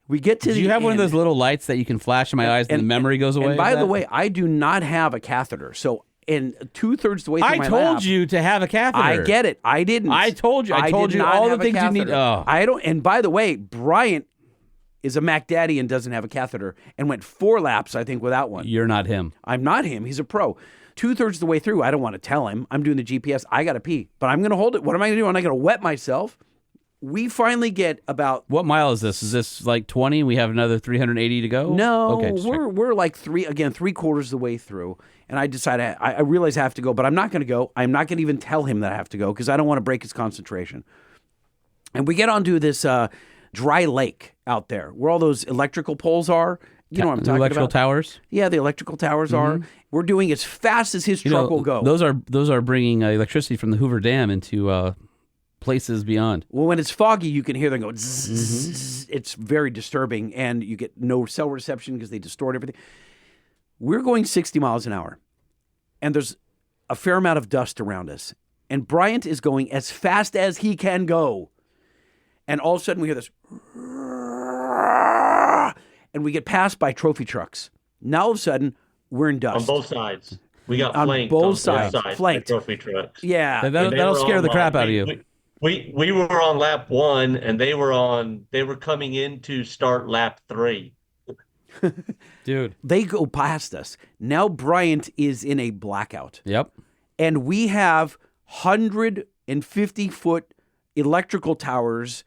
We get to Do you have one of those little lights that you can flash in my eyes and the memory goes away? And by the way, I do not have a catheter, so. And 2/3 the way through I told you to have a catheter. I get it. I didn't. I told you. I told you all the things you need. Oh. I don't. And by the way, Bryant is a Mac Daddy and doesn't have a catheter and went 4 laps, I think, without one. You're not him. I'm not him. He's a pro. 2/3 the way through, I don't want to tell him. I'm doing the GPS. I got to pee, but I'm going to hold it. What am I going to do? I'm not going to wet myself. We finally get about... What mile is this? Is this like 20? We have another 380 to go? No, okay, we're like 3/4 the way through. And I decide I realize I have to go, but I'm not going to go. I'm not going to even tell him that I have to go because I don't want to break his concentration. And we get onto this dry lake out there where all those electrical poles are. You know what I'm talking about? Electrical towers? Yeah, the electrical towers are. We're doing as fast as his truck will go. Those are bringing electricity from the Hoover Dam into places beyond. Well, when it's foggy, you can hear them go zzz. It's very disturbing, and you get no cell reception because they distort everything. We're going 60 miles an hour, and there's a fair amount of dust around us. And Bryant is going as fast as he can go. And all of a sudden, we hear this, and we get passed by trophy trucks. Now, all of a sudden, we're in dust. On both sides. We got on flanked both on sides. both sides Flanked. by trophy trucks. Yeah. That'll scare the crap out of you. We were on lap 1, and they were coming in to start lap 3. Dude. They go past us. Now Bryant is in a blackout. Yep. And we have 150-foot electrical towers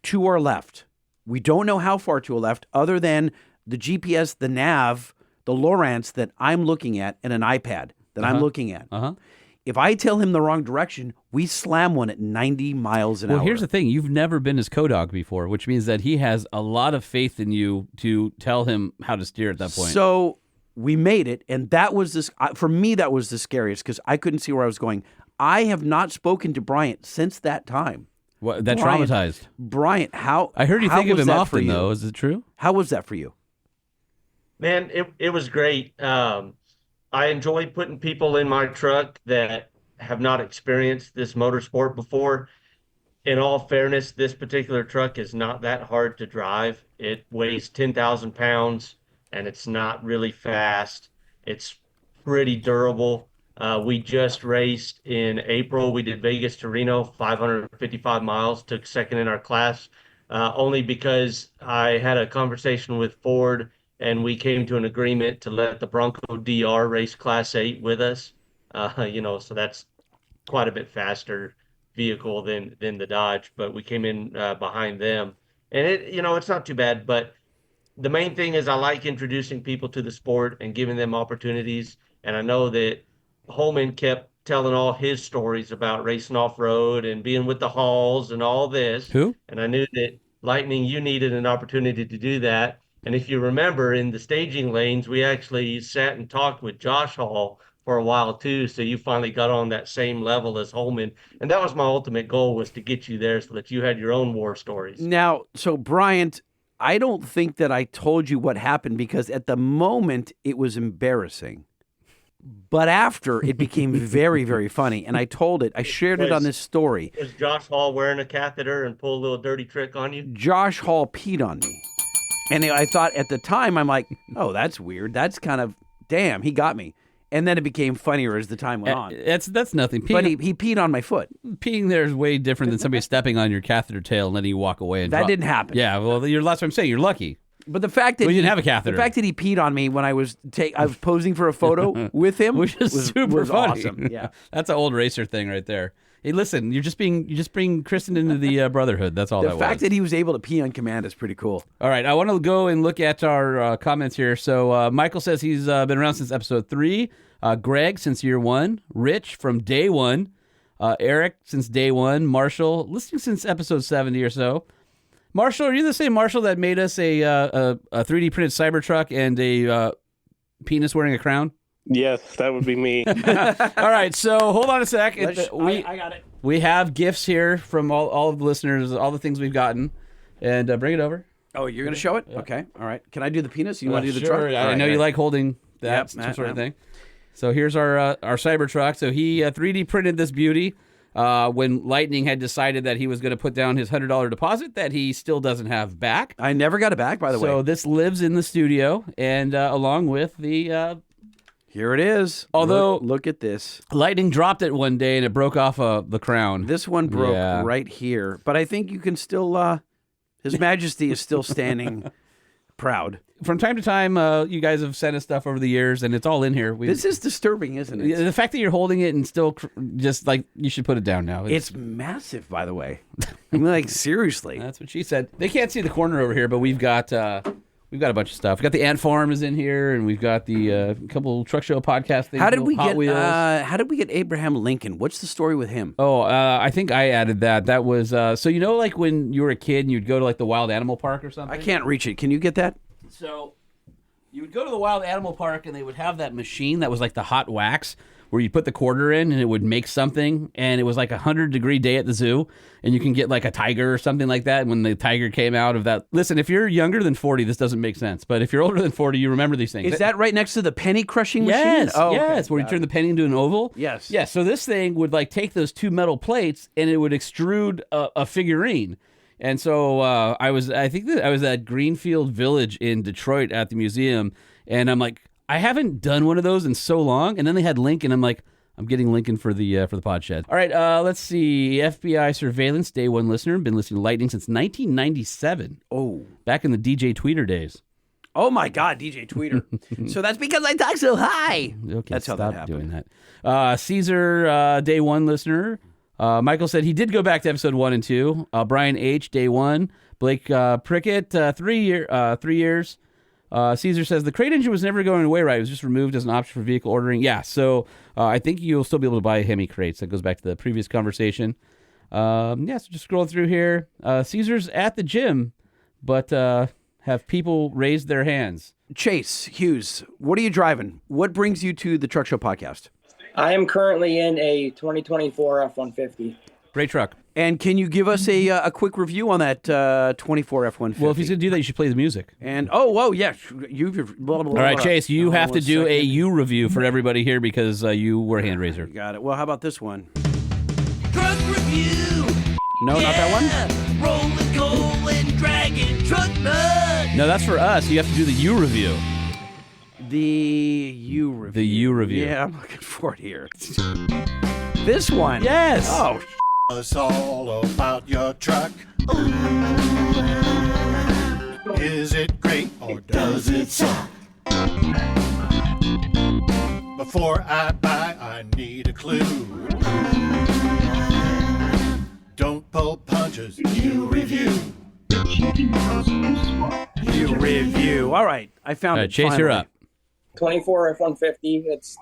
to our left. We don't know how far to our left other than the GPS, the nav, the Lowrance that I'm looking at, and an iPad that I'm looking at. If I tell him the wrong direction, we slam one at 90 miles an hour. Well, here's the thing. You've never been his co-dog before, which means that he has a lot of faith in you to tell him how to steer at that point. So we made it, and that was this. For me, that was the scariest because I couldn't see where I was going. I have not spoken to Bryant since that time. What, that traumatized? Bryant, how? I heard you think of him often, though. Is it true? How was that for you? Man, it was great. I enjoy putting people in my truck that have not experienced this motorsport before. In all fairness, this particular truck is not that hard to drive. It weighs 10,000 pounds, and it's not really fast. It's pretty durable. We just raced in April. We did Vegas to Reno, 555 miles, took second in our class, only because I had a conversation with Ford, and we came to an agreement to let the Bronco DR race Class 8 with us. So that's quite a bit faster vehicle than the Dodge, but we came in behind them. And it's not too bad, but the main thing is I like introducing people to the sport and giving them opportunities. And I know that Holman kept telling all his stories about racing off road and being with the Halls and all this. Who? And I knew that Lightning, you needed an opportunity to do that. And if you remember, in the staging lanes, we actually sat and talked with Josh Hall for a while too. So you finally got on that same level as Holman. And that was my ultimate goal, was to get you there so that you had your own war stories. Now, so Bryant, I don't think that I told you what happened because at the moment it was embarrassing. But after it became very, very funny. And I shared it on this story. Was Josh Hall wearing a catheter and pull a little dirty trick on you? Josh Hall peed on me. And I thought at the time, I'm like, oh, that's weird. That's kind of, damn, he got me. And then it became funnier as the time went on. That's nothing. But he peed on my foot. Peeing there is way different than somebody stepping on your catheter tail and letting you walk away. And that didn't happen. Yeah, well, that's what I'm saying. You're lucky. But the fact that he didn't have a catheter. The fact that he peed on me when I was posing for a photo with him, which is super funny. Awesome. Yeah, that's an old racer thing right there. Hey, listen, you just bring Kristen into the brotherhood. That's all. The fact that he was able to pee on command is pretty cool. All right, I want to go and look at our comments here. So Michael says he's been around since episode 3. Greg since year 1. Rich from day 1. Eric since day 1. Marshall listening since episode 70 or so. Marshall, are you the same Marshall that made us a 3D printed Cybertruck and a penis wearing a crown? Yes, that would be me. All right, so hold on a sec. I got it. We have gifts here from all of the listeners, all the things we've gotten, and bring it over. Oh, you're going to show it? Yeah. Okay, all right. Can I do the penis? You want to do the sure. truck? I know you like holding that sort of thing. So here's our Cybertruck. So he 3D printed this beauty. When Lightning had decided that he was going to put down his $100 deposit that he still doesn't have back. I never got it back, by the way. So this lives in the studio, and along with the... Here it is. Although, look at this. Lightning dropped it one day, and it broke off the crown. This one broke right here. But I think you can still... His Majesty is still standing proud. From time to time, you guys have sent us stuff over the years, and it's all in here. This is disturbing, isn't it? The fact that you're holding it and still just like, you should put it down now. It's massive, by the way. I mean, like, seriously. That's what she said. They can't see the corner over here, but we've got a bunch of stuff. We've got the Ant Farm is in here, and we've got the couple truck show podcast things. How did we Hot Wheels. How did we get Abraham Lincoln? What's the story with him? Oh, I think I added that. That was so like when you were a kid and you'd go to like the wild animal park or something. I can't reach it. Can you get that? So you would go to the wild animal park and they would have that machine that was like the hot wax where you put the quarter in and it would make something, and it was like 100-degree day at the zoo, and you can get like a tiger or something like that. And when the tiger came out of that, listen, if you're younger than 40, this doesn't make sense, but if you're older than 40, you remember these things. Is that right next to the penny crushing yes, machine? Oh, yes, okay. Where you turn the penny into an oval. Yes. Yes. So this thing would like take those two metal plates and it would extrude a figurine. And so I think I was at Greenfield Village in Detroit at the museum, and I'm like, I haven't done one of those in so long. And then they had Lincoln. I'm like, I'm getting Lincoln for the pod shed. All right, let's see. FBI surveillance, day 1 listener. Been listening to Lightning since 1997. Oh, back in the DJ Tweeter days. Oh my God, DJ Tweeter. So that's because I talk so high. Okay, that's how that happened. Doing that. Caesar, day 1 listener. Michael said he did go back to episode 1 and 2. Brian H, day 1. Blake Prickett, 3 years. Caesar says the crate engine was never going away, right? It was just removed as an option for vehicle ordering. Yeah, so I think you'll still be able to buy Hemi crates. That goes back to the previous conversation. So just scroll through here. Caesar's at the gym, but have people raised their hands. Chase Hughes, what are you driving? What brings you to the Truck Show podcast? I am currently in a 2024 F-150. Great truck. And can you give us a quick review on that 24 F-150? Well, if he's going to do that, you should play the music. And yeah, you've blah, blah, all right, blah. Chase, you have to do a you review for everybody here because you were a hand raiser. Got it. Well, how about this one? Truck review. No, not that one. Rolling coal and dragging truck mud. No, that's for us. You have to do the you review. The you review. The you review. Yeah, I'm looking for it here. This one. Yes. Oh. It's all about your truck. Is it great or does it suck? Before I buy, I need a clue. pull punches. You review. You review. All right, I found it. Chase, you're up. 24 F-150. It's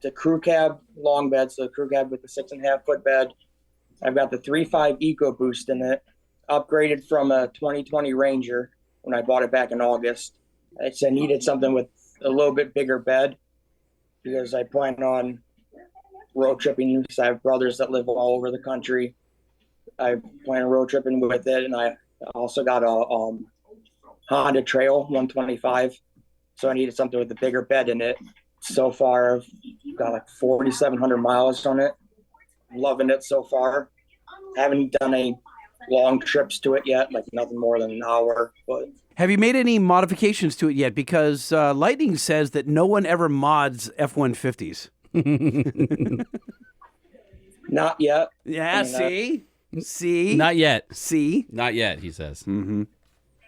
a crew cab long bed, so a crew cab with a 6.5 foot bed. I've got the 3.5 EcoBoost in it, upgraded from a 2020 Ranger when I bought it back in August. I needed something with a little bit bigger bed because I plan on road tripping because I have brothers that live all over the country. I plan on road tripping with it, and I also got a Honda Trail 125, so I needed something with a bigger bed in it. So far, I've got like 4,700 miles on it. Loving it so far. Haven't done any long trips to it yet, like nothing more than an hour. But have you made any modifications to it yet? Because Lightning says that no one ever mods F-150s. Not yet. Yeah, see? Not yet. See? Not yet, he says. Mm-hmm.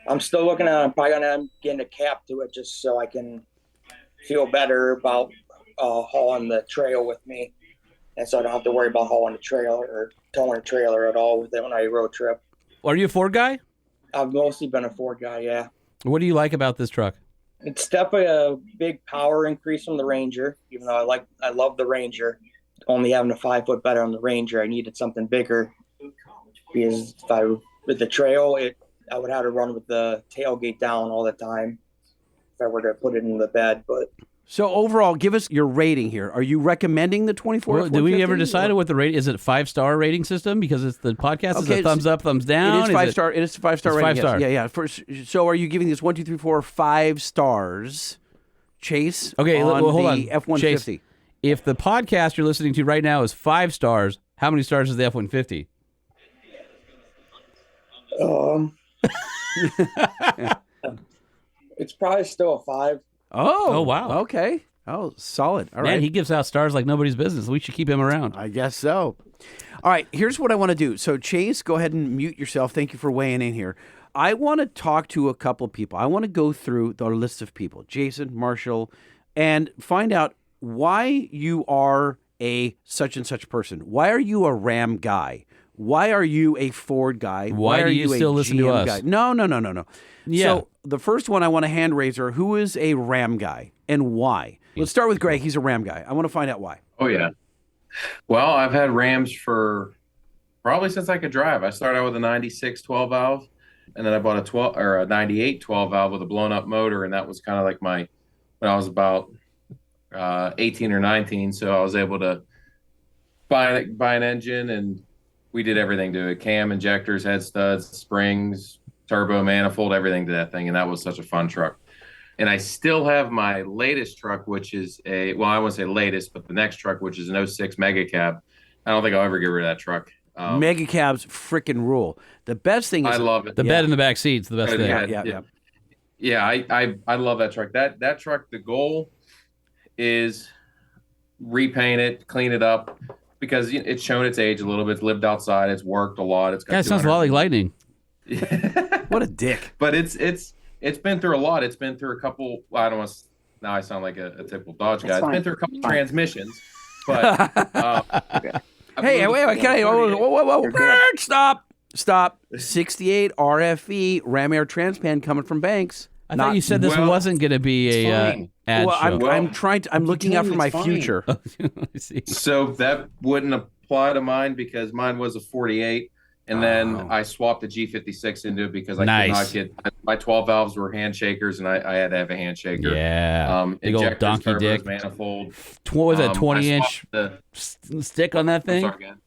I'm still looking at it. I'm probably going to get a cap to it just so I can feel better about hauling the trail with me. And so I don't have to worry about hauling the trailer or towing a trailer at all with it when I road trip. Are you a Ford guy? I've mostly been a Ford guy, yeah. What do you like about this truck? It's definitely a big power increase from the Ranger, even though I love the Ranger. Only having a 5 foot bed on the Ranger, I needed something bigger because with the trail, I would have to run with the tailgate down all the time if I were to put it in the bed. But so overall, give us your rating here. Are you recommending the 24? Well, did we ever decide what the rate is? It a 5-star rating system because it's the podcast is a thumbs up, thumbs down. It is 5-star. It is a 5-star rating. 5 star. Yes. Yeah. So are you giving this 1, 2, 3, 4, 5 stars? Chase. Okay, on hold on. the F-150. Chase, if the podcast you're listening to right now is 5 stars, how many stars is the F-150? It's probably still a 5. Oh, wow. Okay. Oh, solid. All right. Man, he gives out stars like nobody's business. We should keep him around. I guess so. All right, here's what I want to do. So, Chase, go ahead and mute yourself. Thank you for weighing in here. I want to talk to a couple of people. I want to go through the list of people, Jason, Marshall, and find out why you are a such and such person. Why are you a Ram guy? Why are you a Ford guy? Why are do you still a listen GM to us? guy? No. Yeah. So the first one, I want a hand raiser. Who is a Ram guy and why? Let's start with Greg. He's a Ram guy. I want to find out why. Oh, yeah. Well, I've had Rams for probably since I could drive. I started out with a 96 12 valve, and then I bought a 98 12 valve with a blown up motor, and that was kind of like when I was about 18 or 19. So I was able to buy an engine, and we did everything to it: cam, injectors, head studs, springs, turbo, manifold, everything to that thing, and that was such a fun truck. And I still have my latest truck, which is I wouldn't say latest, but the next truck, which is an 06 Mega Cab. I don't think I'll ever get rid of that truck. Mega Cabs freaking rule. The best thing is I love it. The bed in the back seat's the best thing. Yeah, I love that truck. That truck, the goal is repaint it, clean it up, because it's shown its age a little bit. It's lived outside. It's worked a lot. It's got That sounds a lot like Lightning. What a dick. But it's been through a lot. It's been through a couple. I don't want to. Now I sound like a typical Dodge guy. It's been through a couple transmissions. But hey, wait, can I? Whoa. Stop. 68 RFE Ram Air Transpan coming from Banks. I thought you said this wasn't going to be a ad show. I'm looking out for my future. I see. So that wouldn't apply to mine because mine was a 48. And then I swapped the G56 into it because I could not get my 12 valves were handshakers, and I had to have a handshaker. Yeah, big old donkey turbos, dick manifold. What was that 20-inch stick on that thing? I'm sorry, again.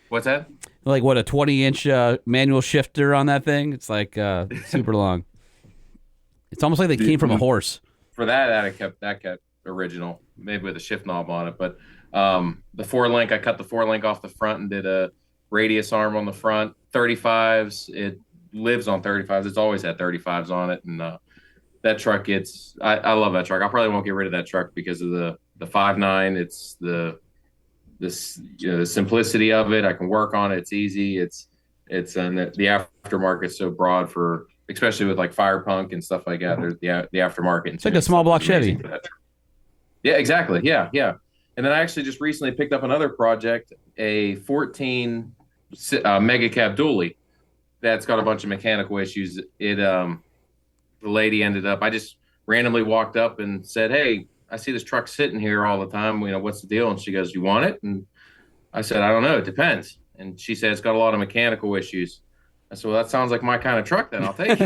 What's that? Like what, a 20-inch manual shifter on that thing? It's like super long. It's almost like they came from a horse. For that kept original, maybe with a shift knob on it. But the 4-link, I cut the 4-link off the front and did a radius arm on the front. 35s, it lives on 35s. It's always had 35s on it, and that truck, I love that truck. I probably won't get rid of that truck because of the 5.9. It's the simplicity of it. I can work on it. It's easy. And the aftermarket's so broad for, especially with like fire punk and stuff like that. There's the aftermarket. It's like a small block Chevy. Yeah, exactly. Yeah. And then I actually just recently picked up another project, a 14 mega cab dually that's got a bunch of mechanical issues. The lady ended up, I just randomly walked up and said, "Hey, I see this truck sitting here all the time. What's the deal?" And she goes, "You want it?" And I said, "I don't know. It depends." And she said, "It's got a lot of mechanical issues." I said, "Well, that sounds like my kind of truck then. I'll take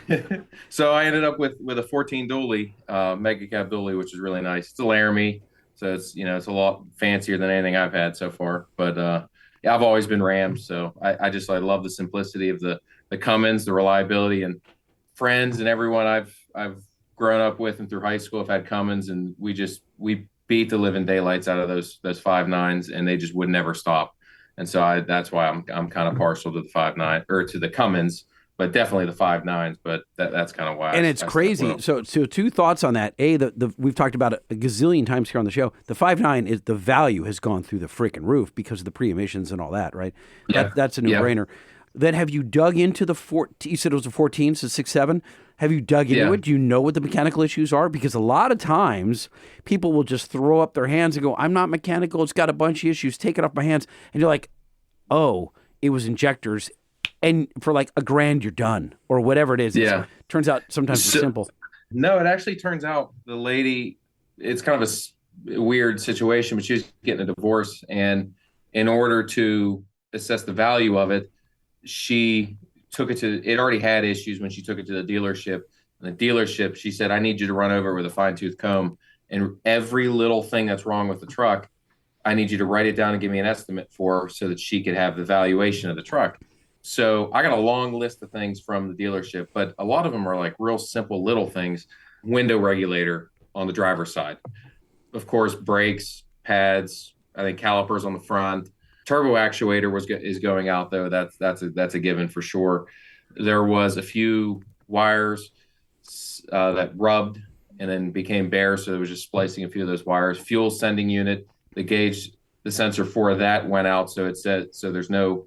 it." So I ended up with a 14 dually, mega cab dually, which is really nice. It's a Laramie, so it's it's a lot fancier than anything I've had so far. But yeah, I've always been Rams, so I love the simplicity of the Cummins, the reliability, and friends and everyone I've grown up with and through high school have had Cummins, and we beat the living daylights out of those 5.9s, and they just would never stop. And so that's why I'm kind of partial to the 5.9 or to the Cummins, but definitely the 5.9s. But that's kind of why. And it's crazy. So two thoughts on that. We've talked about it a gazillion times here on the show. The 5.9 is the value has gone through the freaking roof because of the pre-emissions and all that, right? Yeah. That's a no-brainer. Yeah. Then have you dug into the you said it was a 14, so 6.7. Have you dug into it? Do you know what the mechanical issues are? Because a lot of times people will just throw up their hands and go, "I'm not mechanical. It's got a bunch of issues. Take it off my hands." And you're like, "Oh, it was injectors." And for like $1,000, you're done, or whatever it is. Yeah. Turns out sometimes it's simple. No, it actually turns out the lady, it's kind of a weird situation, but she was getting a divorce. And in order to assess the value of it, she took it already had issues when she took it to the dealership. And the dealership, she said, "I need you to run over with a fine-tooth comb. And every little thing that's wrong with the truck, I need you to write it down and give me an estimate for so that she could have the valuation of the truck." So I got a long list of things from the dealership, but a lot of them are like real simple little things. Window regulator on the driver's side. Of course, brakes, pads, I think calipers on the front. Turbo actuator is going out though. That's a given for sure. There was a few wires that rubbed and then became bare, so it was just splicing a few of those wires. Fuel sending unit, the sensor for that went out, so it said there's no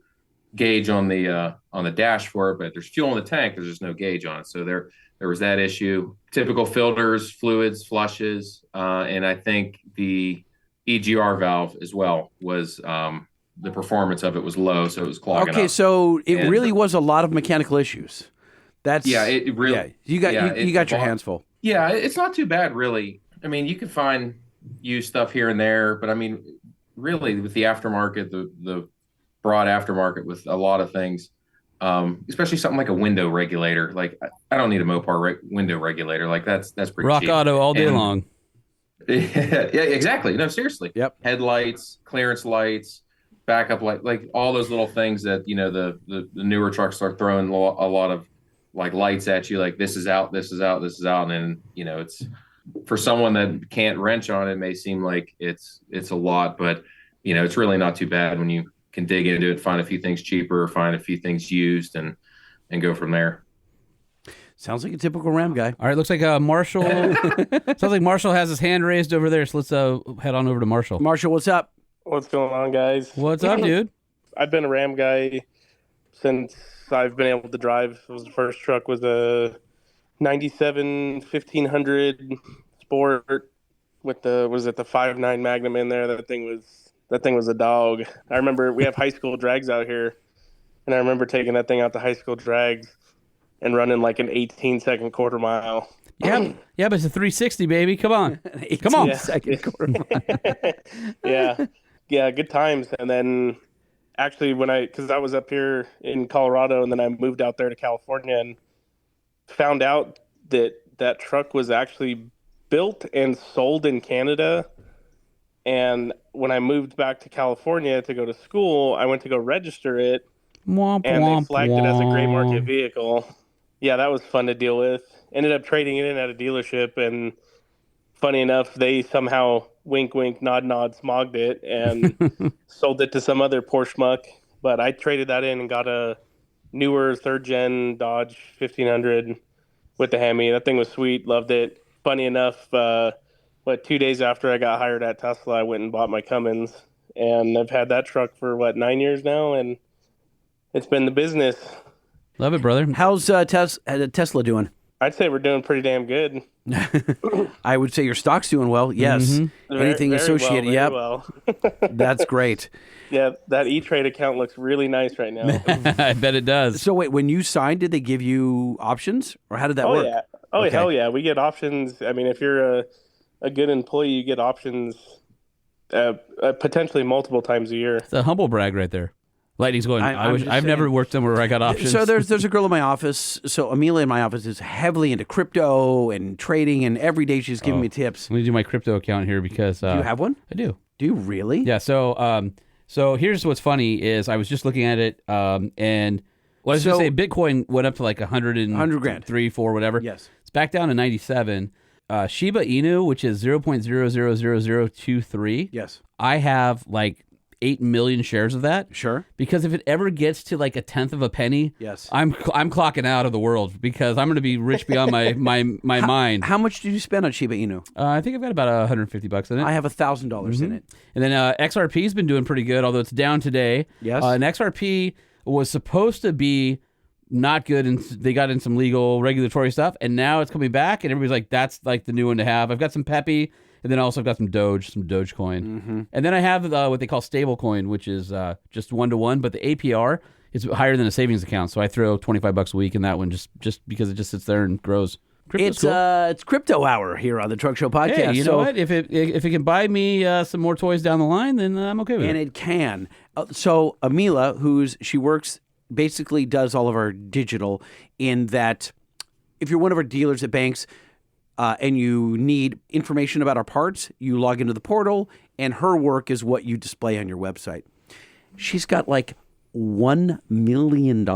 gauge on the dash for it, but there's fuel in the tank. There's just no gauge on it, so there was that issue. Typical filters, fluids, flushes, and I think the EGR valve as well was. The performance of it was low, so it was clogging up. Okay, so it really was a lot of mechanical issues. It really. Yeah, you got your hands full. Yeah, it's not too bad, really. I mean, you can find used stuff here and there, but I mean, really, with the aftermarket, the broad aftermarket with a lot of things, especially something like a window regulator. Like, I don't need a Mopar window regulator. Like that's pretty Rock cheap. Auto all day long. Yeah, exactly. No, seriously. Yep. Headlights, clearance lights, backup light, like all those little things that the newer trucks are throwing a lot of like lights at you, like this is out, this is out, this is out, and then it's for someone that can't wrench on it, may seem like it's a lot, but it's really not too bad when you can dig into it, find a few things cheaper, find a few things used, and go from there. Sounds like a typical Ram guy. All right, looks like Marshall. Sounds like Marshall has his hand raised over there, so let's head on over to Marshall. Marshall, what's up? What's going on, guys? What's up, dude? I've been a Ram guy since I've been able to drive. The first truck was a 97 1500 Sport with the 5.9 Magnum in there. That thing was a dog. I remember we have high school drags out here, and I remember taking that thing out to high school drags and running like an 18-second quarter mile. Yeah, but it's a 360, baby. Come on. Come on. Second quarter mile. Yeah, good times. And then actually because I was up here in Colorado and then I moved out there to California and found out that truck was actually built and sold in Canada. And when I moved back to California to go to school, I went to go register it and they flagged it as a gray market vehicle. Yeah, that was fun to deal with. Ended up trading it in at a dealership, and funny enough, they somehow wink, wink, nod, nod, smogged it and sold it to some other poor schmuck. But I traded that in and got a newer third-gen Dodge 1500 with the Hemi. That thing was sweet. Loved it. Funny enough, 2 days after I got hired at Tesla, I went and bought my Cummins. And I've had that truck for, 9 years now, and it's been the business. Love it, brother. How's Tesla doing? I'd say we're doing pretty damn good. I would say your stock's doing well. Yes. Anything Very associated. Yep. well. That's great. Yeah, that E-Trade account looks really nice right now. I bet it does. So wait, when you signed, did they give you options, or how did that work? Yeah. Oh, Okay. hell yeah. We get options. I mean, if you're a good employee, you get options potentially multiple times a year. It's a humble brag right there. Lightning's going, I've never worked somewhere where I got options. So there's a girl in my office. So Amelia in my office is heavily into crypto and trading, and every day she's giving me tips. Let me do my crypto account here because... Do you have one? I do. Do you really? Yeah, so here's what's funny is I was just looking at it, and well, I was going to say Bitcoin went up to like 100 grand. 3, 4, whatever. Yes. It's back down to 97. Shiba Inu, which is 0.000023. Yes. I have like 8 million shares of that. Sure. Because if it ever gets to like a tenth of a penny, yes, I'm clocking out of the world because I'm going to be rich beyond my mind. How much did you spend on Shiba Inu? I think I've got about $150 in it. I have $1,000 in it. And then XRP's been doing pretty good, although it's down today. Yes. And XRP was supposed to be not good, and they got in some legal regulatory stuff, and now it's coming back, and everybody's like, that's like the new one to have. I've got some Peppy. And then also I've got some Dogecoin. And then I have what they call stablecoin, which is just 1-to-1, but the APR is higher than a savings account. So I throw $25 a week in that one just because it just sits there and grows. Crypto's cool. It's crypto hour here on the Truck Show podcast. Hey, you know what? If it can buy me some more toys down the line, then I'm okay with it. And it can. So Amelia, she works, basically does all of our digital in that if you're one of our dealers at banks, and you need information about our parts, you log into the portal, and her work is what you display on your website. She's got like $1 million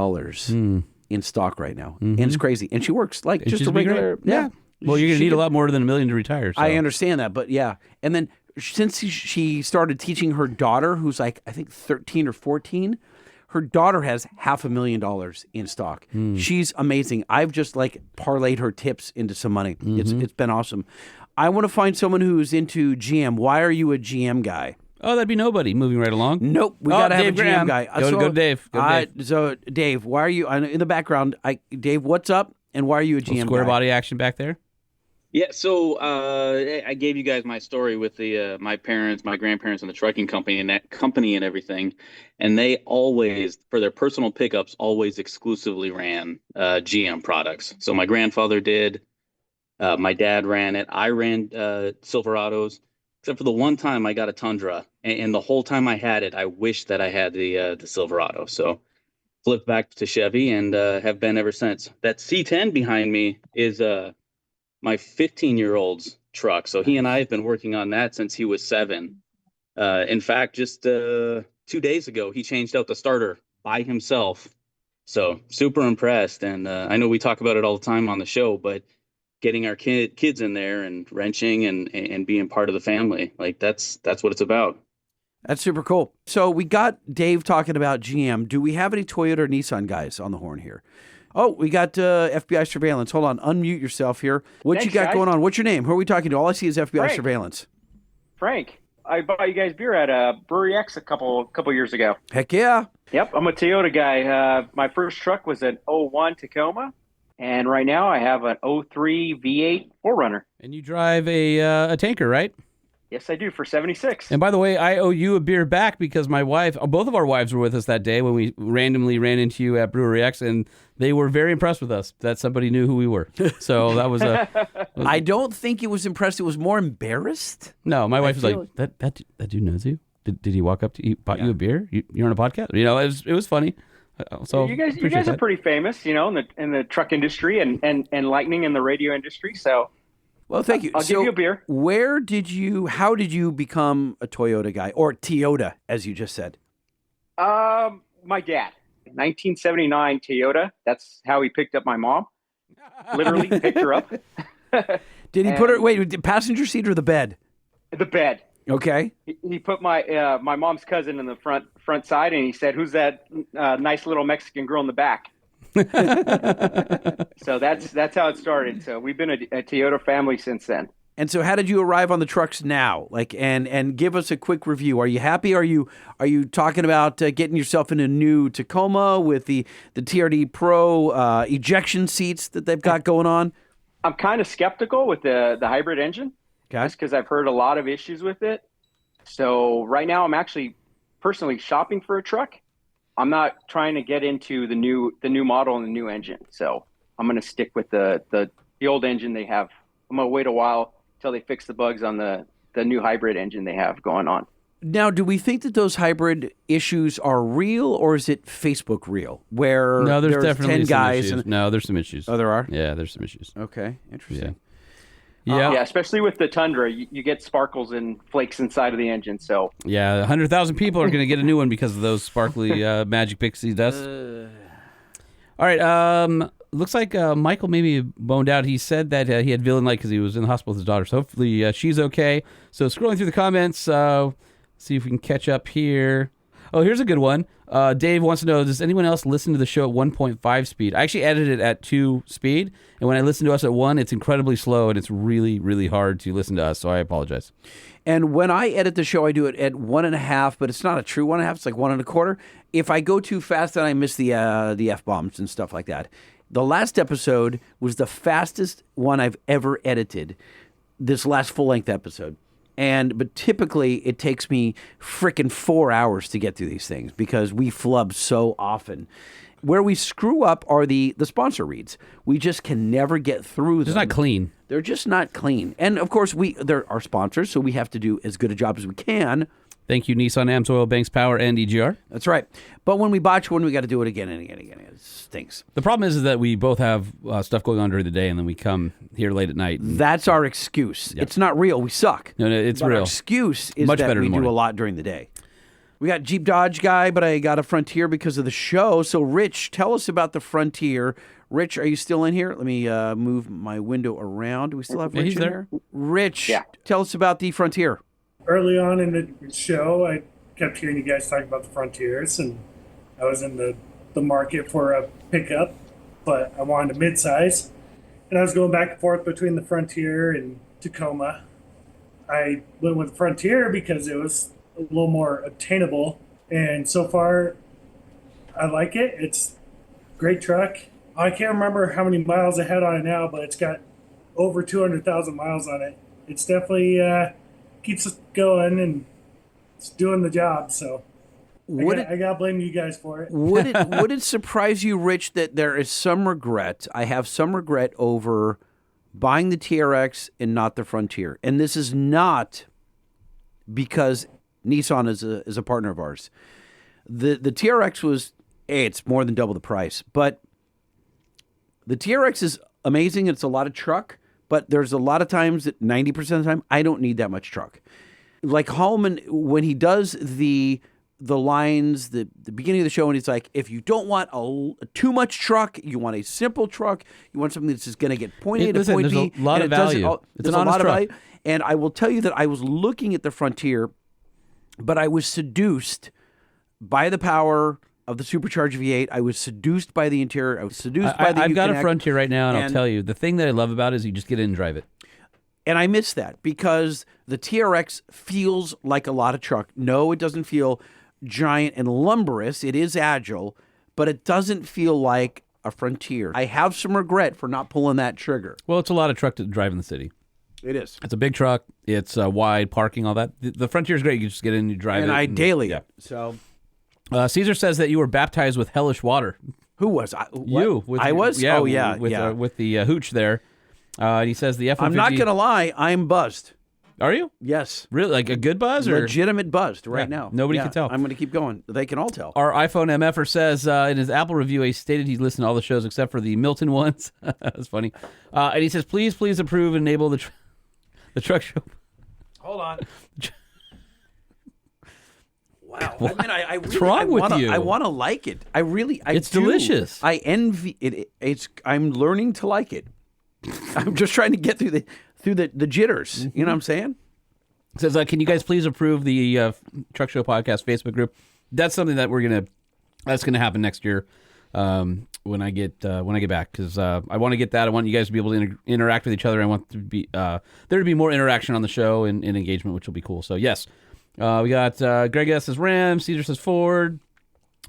in stock right now, and it's crazy. And she works like just a regular. Yeah. Well, you're going to need a lot more than $1 million to retire. So. I understand that, but yeah. And then since she started teaching her daughter, who's like I think 13 or 14. Her daughter has $500,000 in stock. She's amazing. I've just like parlayed her tips into some money. It's been awesome. I want to find someone who's into GM. Why are you a GM guy? Oh, that'd be nobody. Moving right along. Nope. We got to have a GM guy. Go Dave. So Dave, why are you in the background? Dave, what's up? And why are you a GM square guy? body action back there? Yeah, so I gave you guys my story with the my parents, my grandparents, and the trucking company and everything, and they always, for their personal pickups, always exclusively ran GM products. So my grandfather did, my dad ran it, I ran Silverados, except for the one time I got a Tundra, and the whole time I had it, I wished that I had the Silverado. So flipped back to Chevy and have been ever since. That C10 behind me is my 15-year-old's truck. So he and I have been working on that since he was 7. In fact, just 2 days ago, he changed out the starter by himself. So super impressed. And I know we talk about it all the time on the show, but getting our kids in there and wrenching and being part of the family, like that's what it's about. That's super cool. So we got Dave talking about GM. Do we have any Toyota or Nissan guys on the horn here? Oh, we got FBI surveillance. Hold on. Unmute yourself here. What Thanks, you got guys. going on? What's your name? Who are we talking to? All I see is FBI Frank. surveillance. Frank, I bought you guys beer at Brewery X a couple years ago. Heck yeah. Yep, I'm a Toyota guy. My first truck was an 01 Tacoma, and right now I have an 03 V8 4Runner. And you drive a tanker, right? Yes, I do, for 76. And by the way, I owe you a beer back because my wife, both of our wives were with us that day when we randomly ran into you at Brewery X, and they were very impressed with us that somebody knew who we were. So that was I don't think it was impressed. It was more embarrassed. No, my wife was like, that dude knows you? Did he walk up to you, bought you a beer? You're on a podcast? You know, it was funny. So you guys are pretty famous, you know, in the truck industry and Lightning in the radio industry. So, well, thank you. I'll give you a beer. How did you become a Toyota guy, or Toyota, as you just said? My dad, 1979 Toyota. That's how he picked up my mom. Literally picked her up. Did he put her? Wait, passenger seat or the bed? The bed. Okay. He put my mom's cousin in the front side, and he said, "Who's that nice little Mexican girl in the back?" So that's how it started. So we've been a Toyota family since then. And so, how did you arrive on the trucks now? Like, and give us a quick review. Are you happy? Are you talking about getting yourself in a new Tacoma with the TRD Pro ejection seats that they've got going on? I'm kind of skeptical with the hybrid engine, just because I've heard a lot of issues with it. So right now, I'm actually personally shopping for a truck. I'm not trying to get into the new model and the new engine. So I'm going to stick with the old engine they have. I'm going to wait a while until they fix the bugs on the new hybrid engine they have going on. Now, do we think that those hybrid issues are real, or is it Facebook real? Where No, there's definitely 10 some guys. issues. No, there's some issues. Oh, there are? Yeah, there's some issues. Okay, interesting. Yeah. Yeah, especially with the Tundra, you get sparkles and flakes inside of the engine. So Yeah, 100,000 people are going to get a new one because of those sparkly Magic Pixie dust. All right, looks like Michael maybe boned out. He said that he had villain light because he was in the hospital with his daughter. So hopefully she's okay. So scrolling through the comments, see if we can catch up here. Oh, here's a good one. Dave wants to know, does anyone else listen to the show at 1.5 speed? I actually edited it at 2 speed, and when I listen to us at 1, it's incredibly slow, and it's really, really hard to listen to us, so I apologize. And when I edit the show, I do it at 1.5, but it's not a true 1.5. It's like 1.25. If I go too fast, then I miss the F-bombs and stuff like that. The last episode was the fastest one I've ever edited, this last full-length episode. But typically, it takes me frickin' 4 hours to get through these things because we flub so often. Where we screw up are the sponsor reads. We just can never get through them. It's not clean. They're just not clean. And, of course, they're our sponsors, so we have to do as good a job as we can. Thank you, Nissan, AMSOIL, Banks Power, and EGR. That's right. But when we botch one, we got to do it again and again and again. It stinks. The problem is that we both have stuff going on during the day, and then we come here late at night. That's our excuse. Yep. It's not real. We suck. No, it's but real. Our excuse is much that better we in the do morning. a lot during the day. We got Jeep Dodge guy, but I got a Frontier because of the show. So, Rich, tell us about the Frontier. Rich, are you still in here? Let me move my window around. Do we still have Rich he's in there. here? Rich, tell us about the Frontier. Early on in the show, I kept hearing you guys talk about the Frontiers, and I was in the market for a pickup, but I wanted a midsize. And I was going back and forth between the Frontier and Tacoma. I went with the Frontier because it was a little more attainable, and so far I like it. It's a great truck. I can't remember how many miles I had on it now, but it's got over 200,000 miles on it. It's definitely keeps us going and it's doing the job. So I gotta blame you guys for it. Would it surprise you, Rich, that there is some regret? I have some regret over buying the TRX and not the Frontier, and this is not because Nissan is a partner of ours. The TRX was, it's more than double the price, but the TRX is amazing. It's a lot of truck, but there's a lot of times that 90% of the time I don't need that much truck. Like Hallman, when he does the lines, the beginning of the show, and it's like, if you don't want too much truck, you want a simple truck, you want something that's just going to get point A to point B. There's a lot of value. There's a lot of value. And I will tell you that I was looking at the Frontier, but I was seduced by the power of the supercharged V8. I was seduced by the interior. I was seduced by the I've got a Uconnect. Frontier right now, and I'll tell you, the thing that I love about it is you just get in and drive it. And I miss that because the TRX feels like a lot of truck. No, it doesn't feel giant and lumberous. It is agile, but it doesn't feel like a Frontier. I have some regret for not pulling that trigger. Well, it's a lot of truck to drive in the city. It is. It's a big truck. It's wide, parking, all that. The Frontier is great. You just get in and you drive And it. I daily. Yeah. So Caesar says that you were baptized with hellish water. Who was I? What? You. I was? Yeah, Oh, yeah, With, yeah. With the hooch there. And he says the F-150... I'm not going to lie. I'm buzzed. Are you? Yes. Really? Like a good buzz? Or? Legitimate buzzed right now. Nobody Yeah, can tell. I'm going to keep going. They can all tell. Our iPhone MFer says in his Apple review, he stated he listened to all the shows except for the Milton ones. That's funny. And he says, please approve and enable the truck show. Hold on. Wow. I mean, I really, What's wrong with you? I want to like it. It's do. delicious. I envy it. I'm learning to like it. I'm just trying to get through the jitters. You know what I'm saying? Says, can you guys please approve the Truck Show Podcast Facebook group? That's something that that's gonna happen next year. when I get back, because I want to get that. I want you guys to be able to interact with each other. I want to be there to be more interaction on the show and engagement, which will be cool. So yes, we got Greg S says Ram, Cedar says Ford.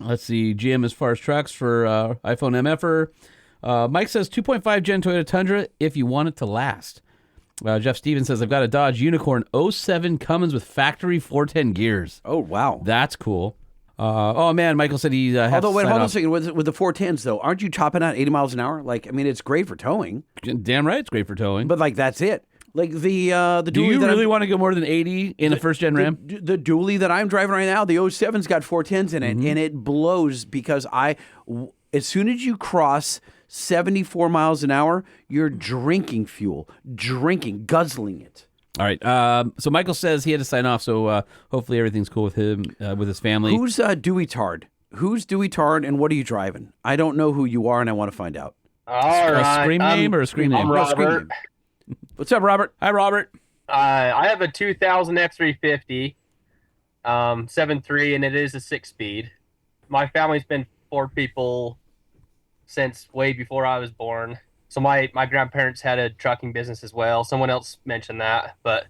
Let's see, GM as far as trucks for iPhone MFer. Mike says 2.5 Gen Toyota Tundra if you want it to last. Jeff Stevens says I've got a Dodge Unicorn 07 Cummins with factory 410 gears. Oh wow, that's cool. Oh man, Michael said he. Although wait, hold on a second. With the 410s though, aren't you chopping out 80 miles an hour? Like, I mean, it's great for towing. Damn right, it's great for towing. But like, that's it. Like the Do you really want to go more than 80 in a first gen Ram? The dually that I'm driving right now, the 07's got 410s in it, and it blows because as soon as you cross 74 miles an hour, you're drinking fuel, guzzling it. All right. So Michael says he had to sign off, so hopefully everything's cool with him, with his family. Who's Dewey Tard? Who's Dewey Tard, and what are you driving? I don't know who you are, and I want to find out. A scream name or a scream name? I'm Robert. What's up, Robert? Hi, Robert. I have a 2000 X350 7.3, and it is a 6-speed. My family's been Ford people since way before I was born. So my grandparents had a trucking business as well. Someone else mentioned that, but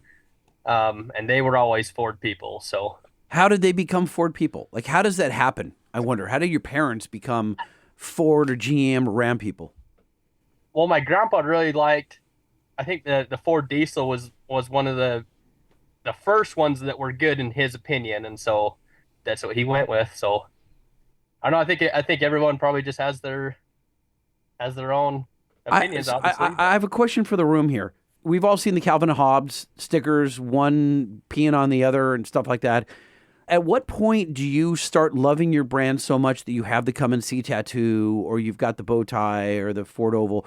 and they were always Ford people. So how did they become Ford people? Like, how does that happen? I wonder. How did your parents become Ford or GM or Ram people? Well, my grandpa really liked. I think the Ford diesel was one of the first ones that were good in his opinion, and so that's what he went with. So I don't know. I think everyone probably just has their own opinions. Obviously, I have a question for the room here. We've all seen the Calvin and Hobbes stickers, one peeing on the other and stuff like that. At what point do you start loving your brand so much that you have the Come and See tattoo, or you've got the bow tie or the Ford oval?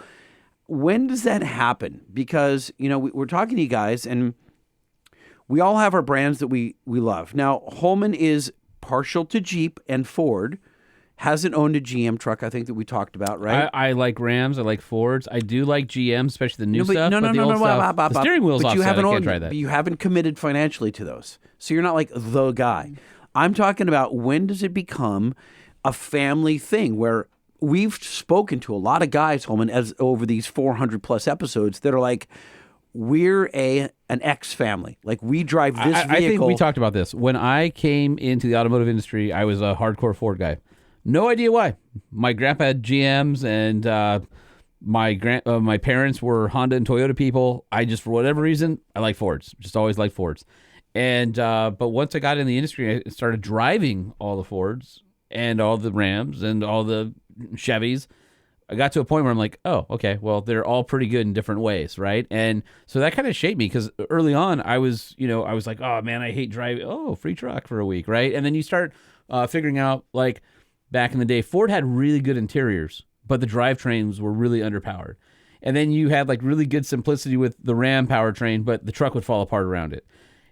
When does that happen? Because, we're talking to you guys, and we all have our brands that we love. Now, Holman is partial to Jeep and Ford, hasn't owned a GM truck, I think, that we talked about, right? I like Rams. I like Fords. I do like GM, especially the new stuff. No, the old stuff, the steering wheel's but offset. You haven't I can't owned, try that. But you haven't committed financially to those. So you're not like the guy. I'm talking about, when does it become a family thing where we've spoken to a lot of guys, Holman, over these 400 plus episodes that are like, we're an X family. Like, we drive this vehicle. I think we talked about this. When I came into the automotive industry, I was a hardcore Ford guy. No idea why. My grandpa had GMs, and my parents were Honda and Toyota people. I just, for whatever reason, I like Fords. Just always liked Fords. And but once I got in the industry, I started driving all the Fords and all the Rams and all the Chevys. I got to a point where I'm like, oh, okay, well, they're all pretty good in different ways, right? And so that kind of shaped me, because early on, I was like, oh man, I hate driving. Oh, free truck for a week, right? And then you start figuring out, like, back in the day, Ford had really good interiors, but the drivetrains were really underpowered. And then you had like really good simplicity with the Ram powertrain, but the truck would fall apart around it.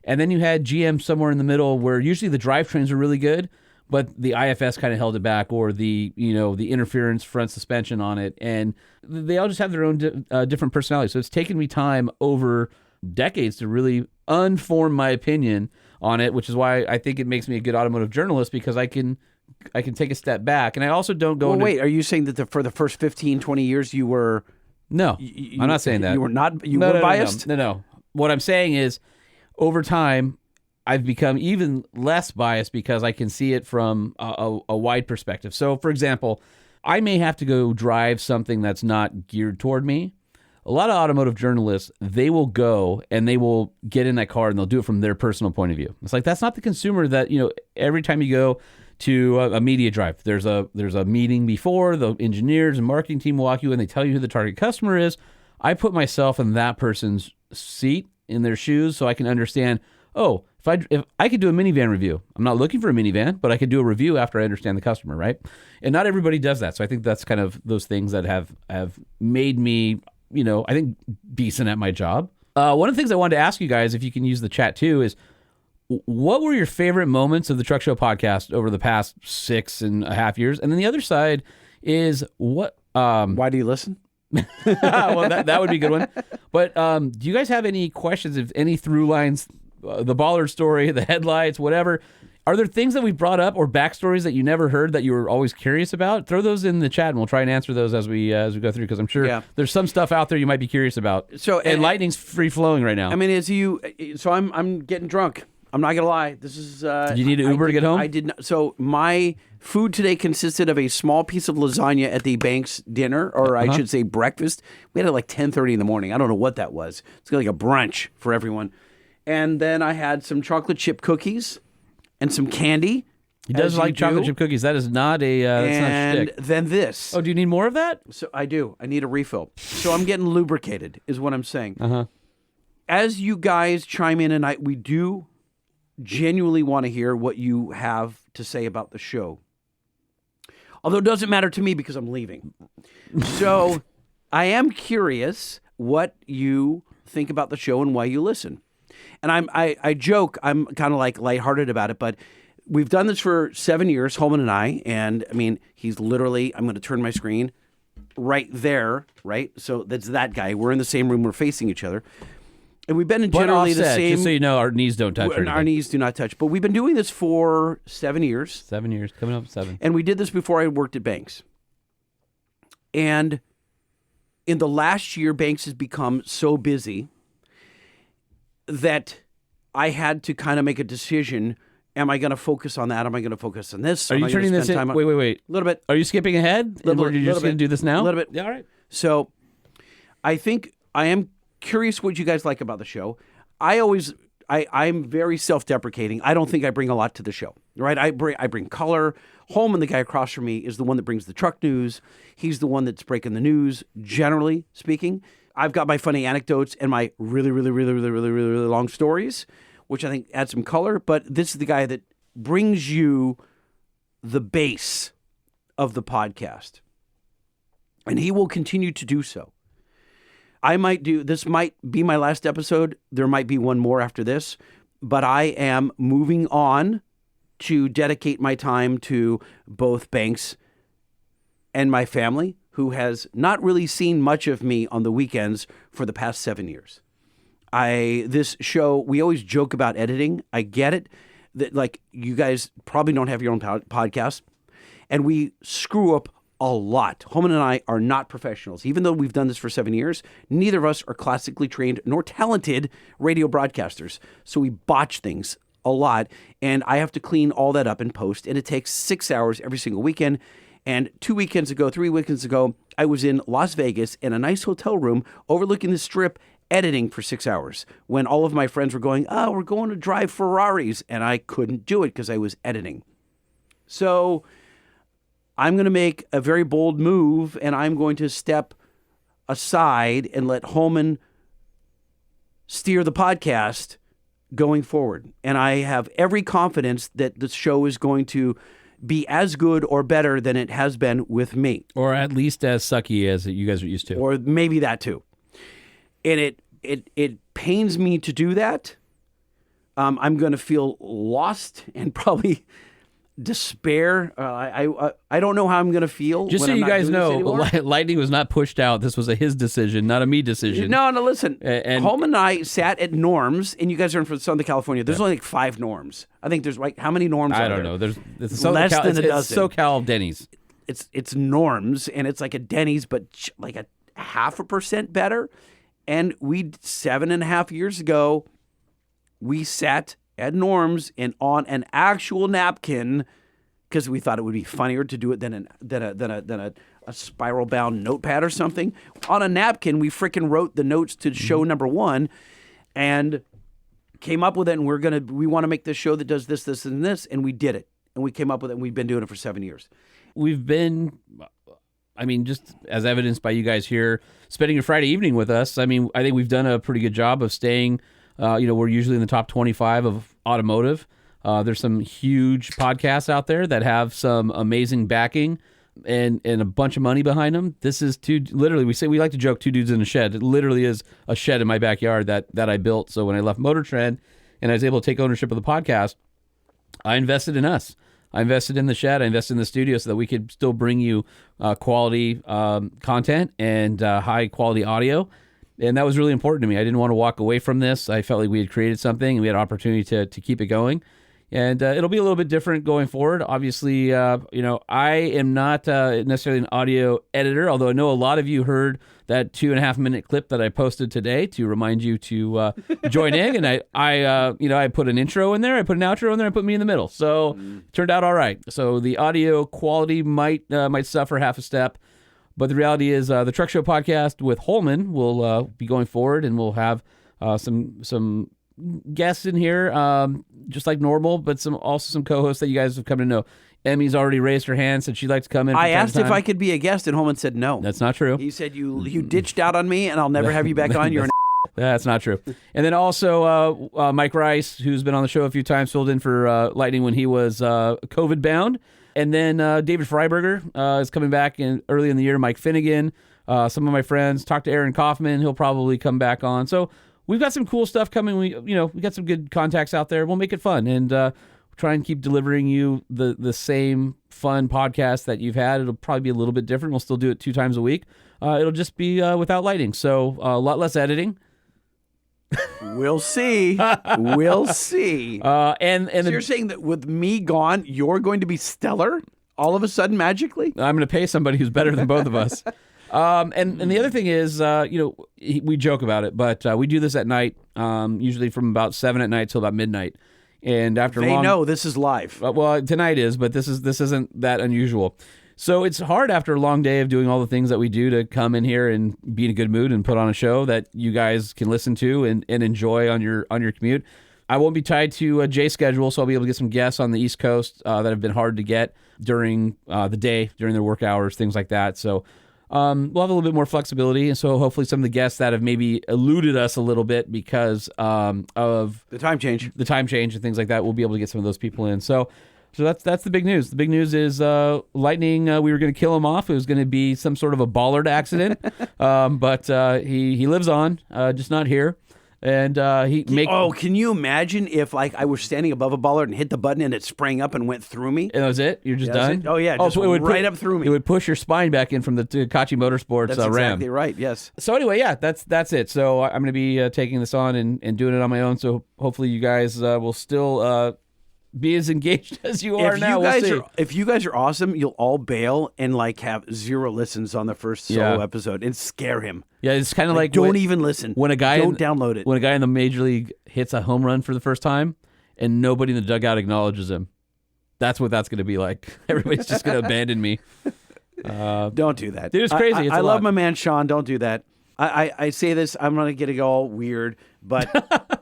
And then you had GM somewhere in the middle, where usually the drivetrains were really good, but the IFS kind of held it back, or the interference front suspension on it. And they all just have their own different personalities. So it's taken me time over decades to really unform my opinion on it, which is why I think it makes me a good automotive journalist, because I can take a step back. And I also don't go wait, are you saying that for the first 15, 20 years you were... No, I'm not saying that. You were not, you were biased? No. What I'm saying is, over time, I've become even less biased because I can see it from a wide perspective. So, for example, I may have to go drive something that's not geared toward me. A lot of automotive journalists, they will go and they will get in that car and they'll do it from their personal point of view. It's like, that's not the consumer that, every time you go to a media drive, there's a meeting before, the engineers and marketing team walk you and they tell you who the target customer is. I put myself in that person's seat, in their shoes, so I can understand, oh, if I could do a minivan review, I'm not looking for a minivan, but I could do a review after I understand the customer, right? And not everybody does that. So I think that's kind of those things that have made me, I think, decent at my job. One of the things I wanted to ask you guys, if you can use the chat too, is what were your favorite moments of the Truck Show podcast over the past 6.5 years? And then the other side is what... why do you listen? Well, that would be a good one. But do you guys have any questions, if any through lines, the baller story, the headlights, whatever? Are there things that we brought up or backstories that you never heard that you were always curious about? Throw those in the chat, and we'll try and answer those as we go through. Because I'm sure there's some stuff out there you might be curious about. So and lightning's free flowing right now. I mean, so I'm getting drunk. I'm not gonna lie. This is. Did you need an Uber to get home? I did not. So my food today consisted of a small piece of lasagna at the Banks dinner, or I should say breakfast. We had it like 10:30 in the morning. I don't know what that was. It's like a brunch for everyone. And then I had some chocolate chip cookies and some candy. He does like chocolate chip cookies. That is not a that's not a shtick. Then this. Oh, do you need more of that? So I do. I need a refill. So I'm getting lubricated, is what I'm saying. Uh-huh. As you guys chime in tonight, we do genuinely want to hear what you have to say about the show. Although it doesn't matter to me because I'm leaving. So I am curious what you think about the show and why you listen. And I joke, I'm kind of like lighthearted about it, but we've done this for 7 years, Holman and I, and I mean, he's literally, I'm going to turn my screen right there, right? So that's that guy. We're in the same room, we're facing each other. And we've been in generally offset, the same. Just so you know, our knees don't touch. Our knees do not touch. But we've been doing this for 7 years. 7 years, coming up 7. And we did this before I worked at Banks. And in the last year, Banks has become so busy that I had to kind of make a decision. Am I going to focus on that? Am I going to focus on this? Are you turning this in? Wait. A little bit. Are you skipping ahead? Or are you just going to do this now? A little bit. Yeah, all right. So I think I am curious what you guys like about the show. I'm very self-deprecating. I don't think I bring a lot to the show, right? I bring color. Holman, the guy across from me, is the one that brings the truck news. He's the one that's breaking the news, generally speaking. I've got my funny anecdotes and my really long stories, which I think add some color. But this is the guy that brings you the base of the podcast. And he will continue to do so. This might be my last episode. There might be one more after this, but I am moving on to dedicate my time to both Banks and my family, who has not really seen much of me on the weekends for the past 7 years. This show, we always joke about editing. I get it. That, like, you guys probably don't have your own podcast, and we screw up a lot. Holman and I are not professionals. Even though we've done this for 7 years, neither of us are classically trained nor talented radio broadcasters. So we botch things a lot, and I have to clean all that up in post, and it takes 6 hours every single weekend. And 3 weekends ago, I was in Las Vegas in a nice hotel room overlooking the Strip editing for 6 hours when all of my friends were going, we're going to drive Ferraris, and I couldn't do it because I was editing. So I'm going to make a very bold move, and I'm going to step aside and let Holman steer the podcast going forward. And I have every confidence that the show is going to be as good or better than it has been with me. Or at least as sucky as you guys are used to. Or maybe that too. And it pains me to do that. I'm going to feel lost and probably despair. I don't know how I'm going to feel. Just when so I'm you not guys doing know, this anymore. Lightning was not pushed out. This was his decision, not a me decision. No, listen. And Holman and I sat at Norms, and you guys are in from Southern California. There's only like 5 Norms. I think there's like, how many Norms I are don't there? know. There's less than a dozen. It's SoCal Denny's. It's Norms, and it's like a Denny's, but like a 0.5% better. And 7.5 years ago, we sat at Norms and on an actual napkin, because we thought it would be funnier to do it than a spiral bound notepad or something. On a napkin, we freaking wrote the notes to show number 1, and came up with it. And we want to make this show that does this, this, and this, and we did it. And we came up with it, and we've been doing it for 7 years. We've been, just as evidenced by you guys here, spending a Friday evening with us. I think we've done a pretty good job of staying, we're usually in the top 25 of automotive. There's some huge podcasts out there that have some amazing backing and a bunch of money behind them. This is literally, we like to joke 2 dudes in a shed. It literally is a shed in my backyard that I built. So when I left Motor Trend and I was able to take ownership of the podcast, I invested in us. I invested in the shed. I invested in the studio so that we could still bring you quality content and high quality audio. And that was really important to me. I didn't want to walk away from this. I felt like we had created something and we had an opportunity to keep it going. And it'll be a little bit different going forward. Obviously, I am not necessarily an audio editor, although I know a lot of you heard that 2.5-minute clip that I posted today to remind you to join in. And I put an intro in there, I put an outro in there, I put me in the middle. So it turned out all right. So the audio quality might suffer half a step. But the reality is the Truck Show podcast with Holman will be going forward, and we'll have some guests in here, just like normal, but also some co-hosts that you guys have come to know. Emmy's already raised her hand, said she'd like to come in. I asked if I could be a guest, and Holman said no. That's not true. He said you ditched out on me, and I'll never have you back on. You're an That's not true. And then also Mike Rice, who's been on the show a few times, filled in for Lightning when he was COVID bound. And then David Freiberger is coming back early in the year. Mike Finnegan, some of my friends. Talked to Aaron Kaufman. He'll probably come back on. So we've got some cool stuff coming. We got some good contacts out there. We'll make it fun and try and keep delivering you the same fun podcast that you've had. It'll probably be a little bit different. We'll still do it 2 times a week. It'll just be without lighting, so a lot less editing. We'll see. We'll see. And so you're saying that with me gone, you're going to be stellar all of a sudden magically? I'm going to pay somebody who's better than both of us. And the other thing is, we joke about it, but we do this at night, usually from about 7 at night till about midnight. And after they know this is live. Well, tonight is, but this isn't that unusual. So it's hard after a long day of doing all the things that we do to come in here and be in a good mood and put on a show that you guys can listen to and enjoy on your commute. I won't be tied to a J schedule, so I'll be able to get some guests on the East Coast that have been hard to get during the day, during their work hours, things like that. So we'll have a little bit more flexibility, and so hopefully some of the guests that have maybe eluded us a little bit because of the time change and things like that, we'll be able to get some of those people in. So that's the big news. The big news is Lightning. We were going to kill him off. It was going to be some sort of a bollard accident, but he lives on, just not here. And can you imagine if like I was standing above a bollard and hit the button and it sprang up and went through me? And that was it? You're just done? Oh yeah, just so it would right up through me. It would push your spine back in from the Kachi Motorsports That's Ram. exactly right. Yes. So anyway, yeah, that's it. So I'm going to be taking this on and doing it on my own. So hopefully you guys will still be as engaged as you are now. If you guys are awesome, you'll all bail and like have 0 listens on the first solo episode and scare him. Yeah, it's kind of like don't even listen. When a guy don't download it. When a guy in the major league hits a home run for the first time and nobody in the dugout acknowledges him. That's what that's going to be like. Everybody's just going to abandon me. Don't do that. Dude, it's crazy. I love my man Sean. Don't do that. I say this. I'm not going to get all weird, but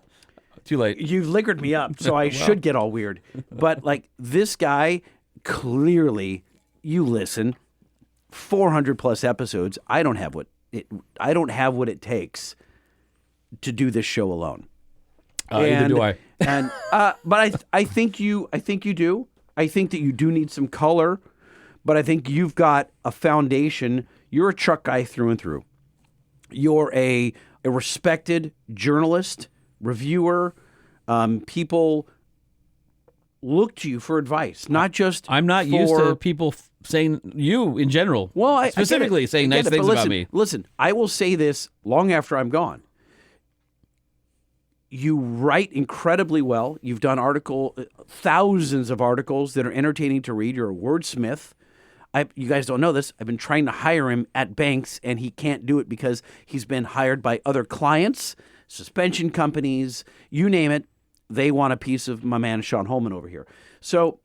too late. You've liquored me up, so I should get all weird. But like this guy, clearly, you listen, 400 plus episodes. I don't have what it takes to do this show alone. Neither do I. But I think you do. I think that you do need some color, but I think you've got a foundation. You're a truck guy through and through. You're a respected journalist, reviewer. People look to you for advice, not just. I'm not used to people saying you in general. Well, specifically saying nice things about me. Listen, I will say this long after I'm gone. You write incredibly well. You've done thousands of articles that are entertaining to read. You're a wordsmith. You guys don't know this. I've been trying to hire him at Banks, and he can't do it because he's been hired by other clients, suspension companies, you name it. They want a piece of my man Sean Holman over here. So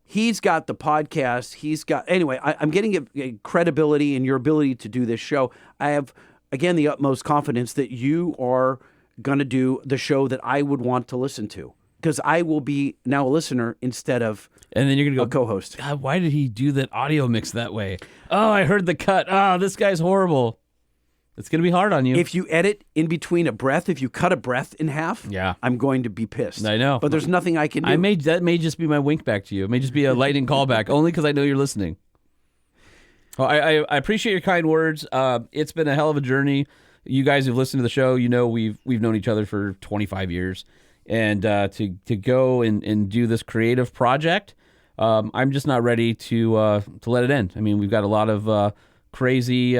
he's got the podcast. Anyway, I'm getting a credibility in your ability to do this show. I have, again, the utmost confidence that you are going to do the show that I would want to listen to, because I will be now a listener instead of and then you're gonna a co-host. God, why did he do that audio mix that way? Oh, I heard the cut. Oh, this guy's horrible. It's going to be hard on you. If you edit in between a breath, if you cut a breath in half, I'm going to be pissed. I know. But there's nothing I can do. That may just be my wink back to you. It may just be a lightning callback, only because I know you're listening. Well, I appreciate your kind words. It's been a hell of a journey. You guys who've listened to the show, you know we've known each other for 25 years. And to go and do this creative project, I'm just not ready to let it end. I mean, we've got a lot of crazy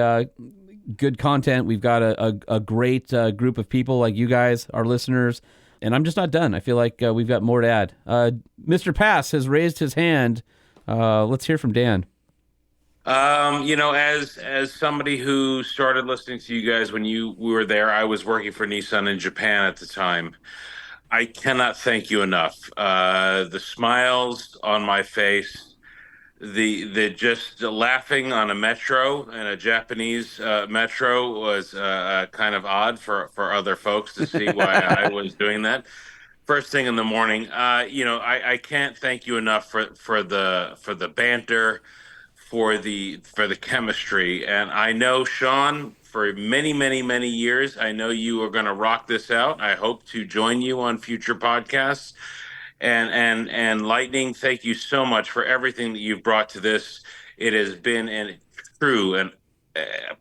good content. We've got a great group of people like you guys, our listeners, And I'm just not done. I feel like we've got more to add. Mr. Pass has raised his hand. Let's hear from Dan. As somebody who started listening to you guys when we were there, I was working for Nissan in Japan at the time. I cannot thank you enough. The smiles on my face, the just laughing on a metro and a Japanese metro was kind of odd for other folks to see why I was doing that. First thing in the morning, I can't thank you enough for the banter, for the chemistry. And I know, Sean, for many, many, many years, I know you are going to rock this out. I hope to join you on future podcasts. And Lightning, thank you so much for everything that you've brought to this. It has been a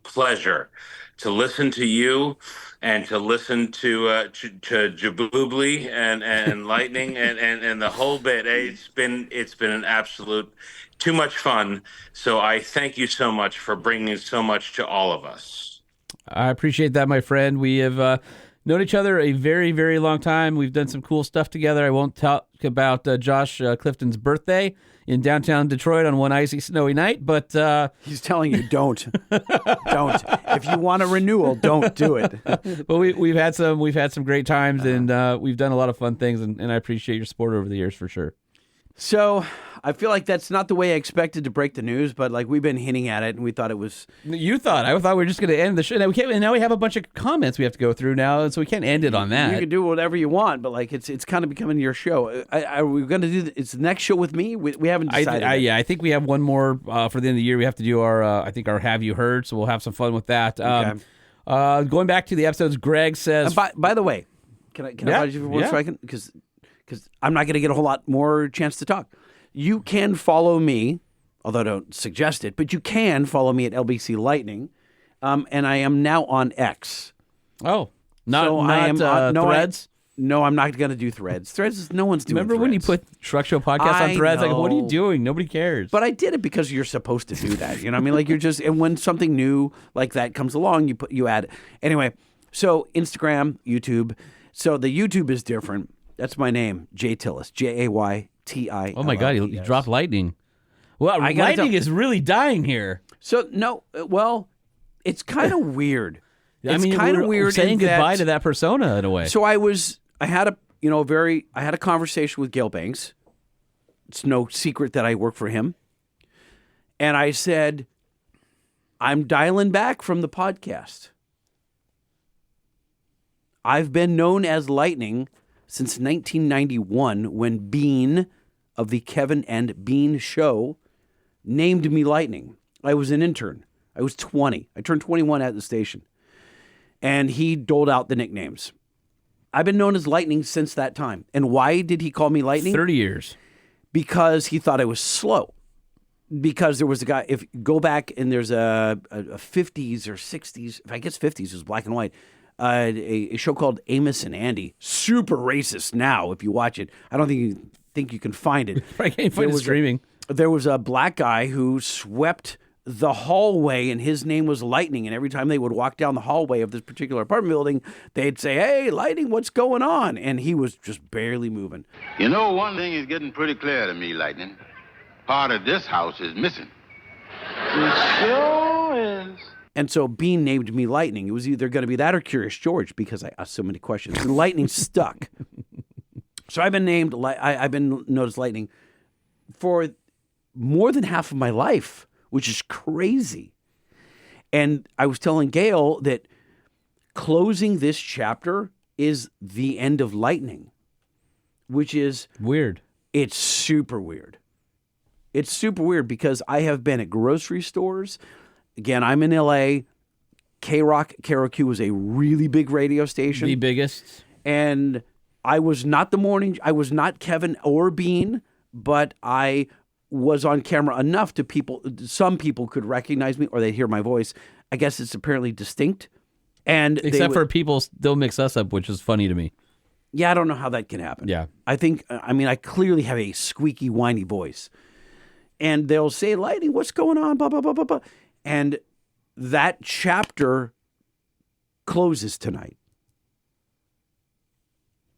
pleasure to listen to you and to listen to Jaboobly and Lightning and the whole bit. It's been an absolute too much fun. So I thank you so much for bringing so much to all of us. I appreciate that, my friend. We have known each other a very, very long time. We've done some cool stuff together. I won't talk about Josh Clifton's birthday in downtown Detroit on one icy, snowy night, but he's telling you don't. If you want a renewal, don't do it. But we've had some great times, and we've done a lot of fun things, and I appreciate your support over the years for sure. So I feel like that's not the way I expected to break the news, but like we've been hinting at it, and we thought it was. You thought? I thought we were just going to end the show. Now we have a bunch of comments we have to go through now, so we can't end it on that. You can do whatever you want, but like it's kind of becoming your show. Are we going to do? It's the next show with me. We haven't decided. I think we have one more for the end of the year. We have to do our our Have You Heard? So we'll have some fun with that. Okay. Going back to the episodes, Greg says. By the way, can I pause you for 1 second? Because I'm not going to get a whole lot more chance to talk. You can follow me, although I don't suggest it, but you can follow me at LBC Lightning, and I am now on X. Oh, not Threads? No, I'm not going to do Threads. Threads, no one's doing. Remember when you put Truck Show Podcast on Threads? Like, what are you doing? Nobody cares. But I did it because you're supposed to do that. You know what I mean? Like and when something new like that comes along, you add it. Anyway, so Instagram, YouTube. So the YouTube is different. That's my name, Jay Tillis, Jaytillis. Oh my God, he dropped Lightning. Well, Lightning is really dying here. So no, well, it's kind of weird. It's kind of weird saying goodbye to that persona in a way. So I had a conversation with Gail Banks. It's no secret that I work for him. And I said, I'm dialing back from the podcast. I've been known as Lightning since 1991 when Bean of the Kevin and Bean Show named me Lightning. I was an intern. I was 20. I turned 21 at the station. And he doled out the nicknames. I've been known as Lightning since that time. And why did he call me Lightning? 30 years. Because he thought I was slow. Because there was a guy, if you go back and there's a 50s or 60s, I guess 50s was black and white, a show called Amos and Andy. Super racist now if you watch it. I don't think you can find it. I can't find it streaming. There was a black guy who swept the hallway, and his name was Lightning. And every time they would walk down the hallway of this particular apartment building, they'd say, "Hey, Lightning, what's going on?" And he was just barely moving. You know, one thing is getting pretty clear to me, Lightning. Part of this house is missing. It sure is. And so Bean named me Lightning. It was either going to be that or Curious George because I asked so many questions. And Lightning stuck. So I've been known as Lightning for more than half of my life, which is crazy. And I was telling Gail that closing this chapter is the end of Lightning, which is weird. It's super weird. It's super weird because I have been at grocery stores. Again, I'm in LA. K-Rock, KROQ was a really big radio station. The biggest. And I was not Kevin or Bean, but I was on camera enough some people could recognize me or they'd hear my voice. I guess it's apparently distinct. And except for people still mix us up, which is funny to me. Yeah, I don't know how that can happen. Yeah. I clearly have a squeaky, whiny voice. And they'll say, Lightning, what's going on? Blah, blah, blah, blah, blah. And that chapter closes tonight.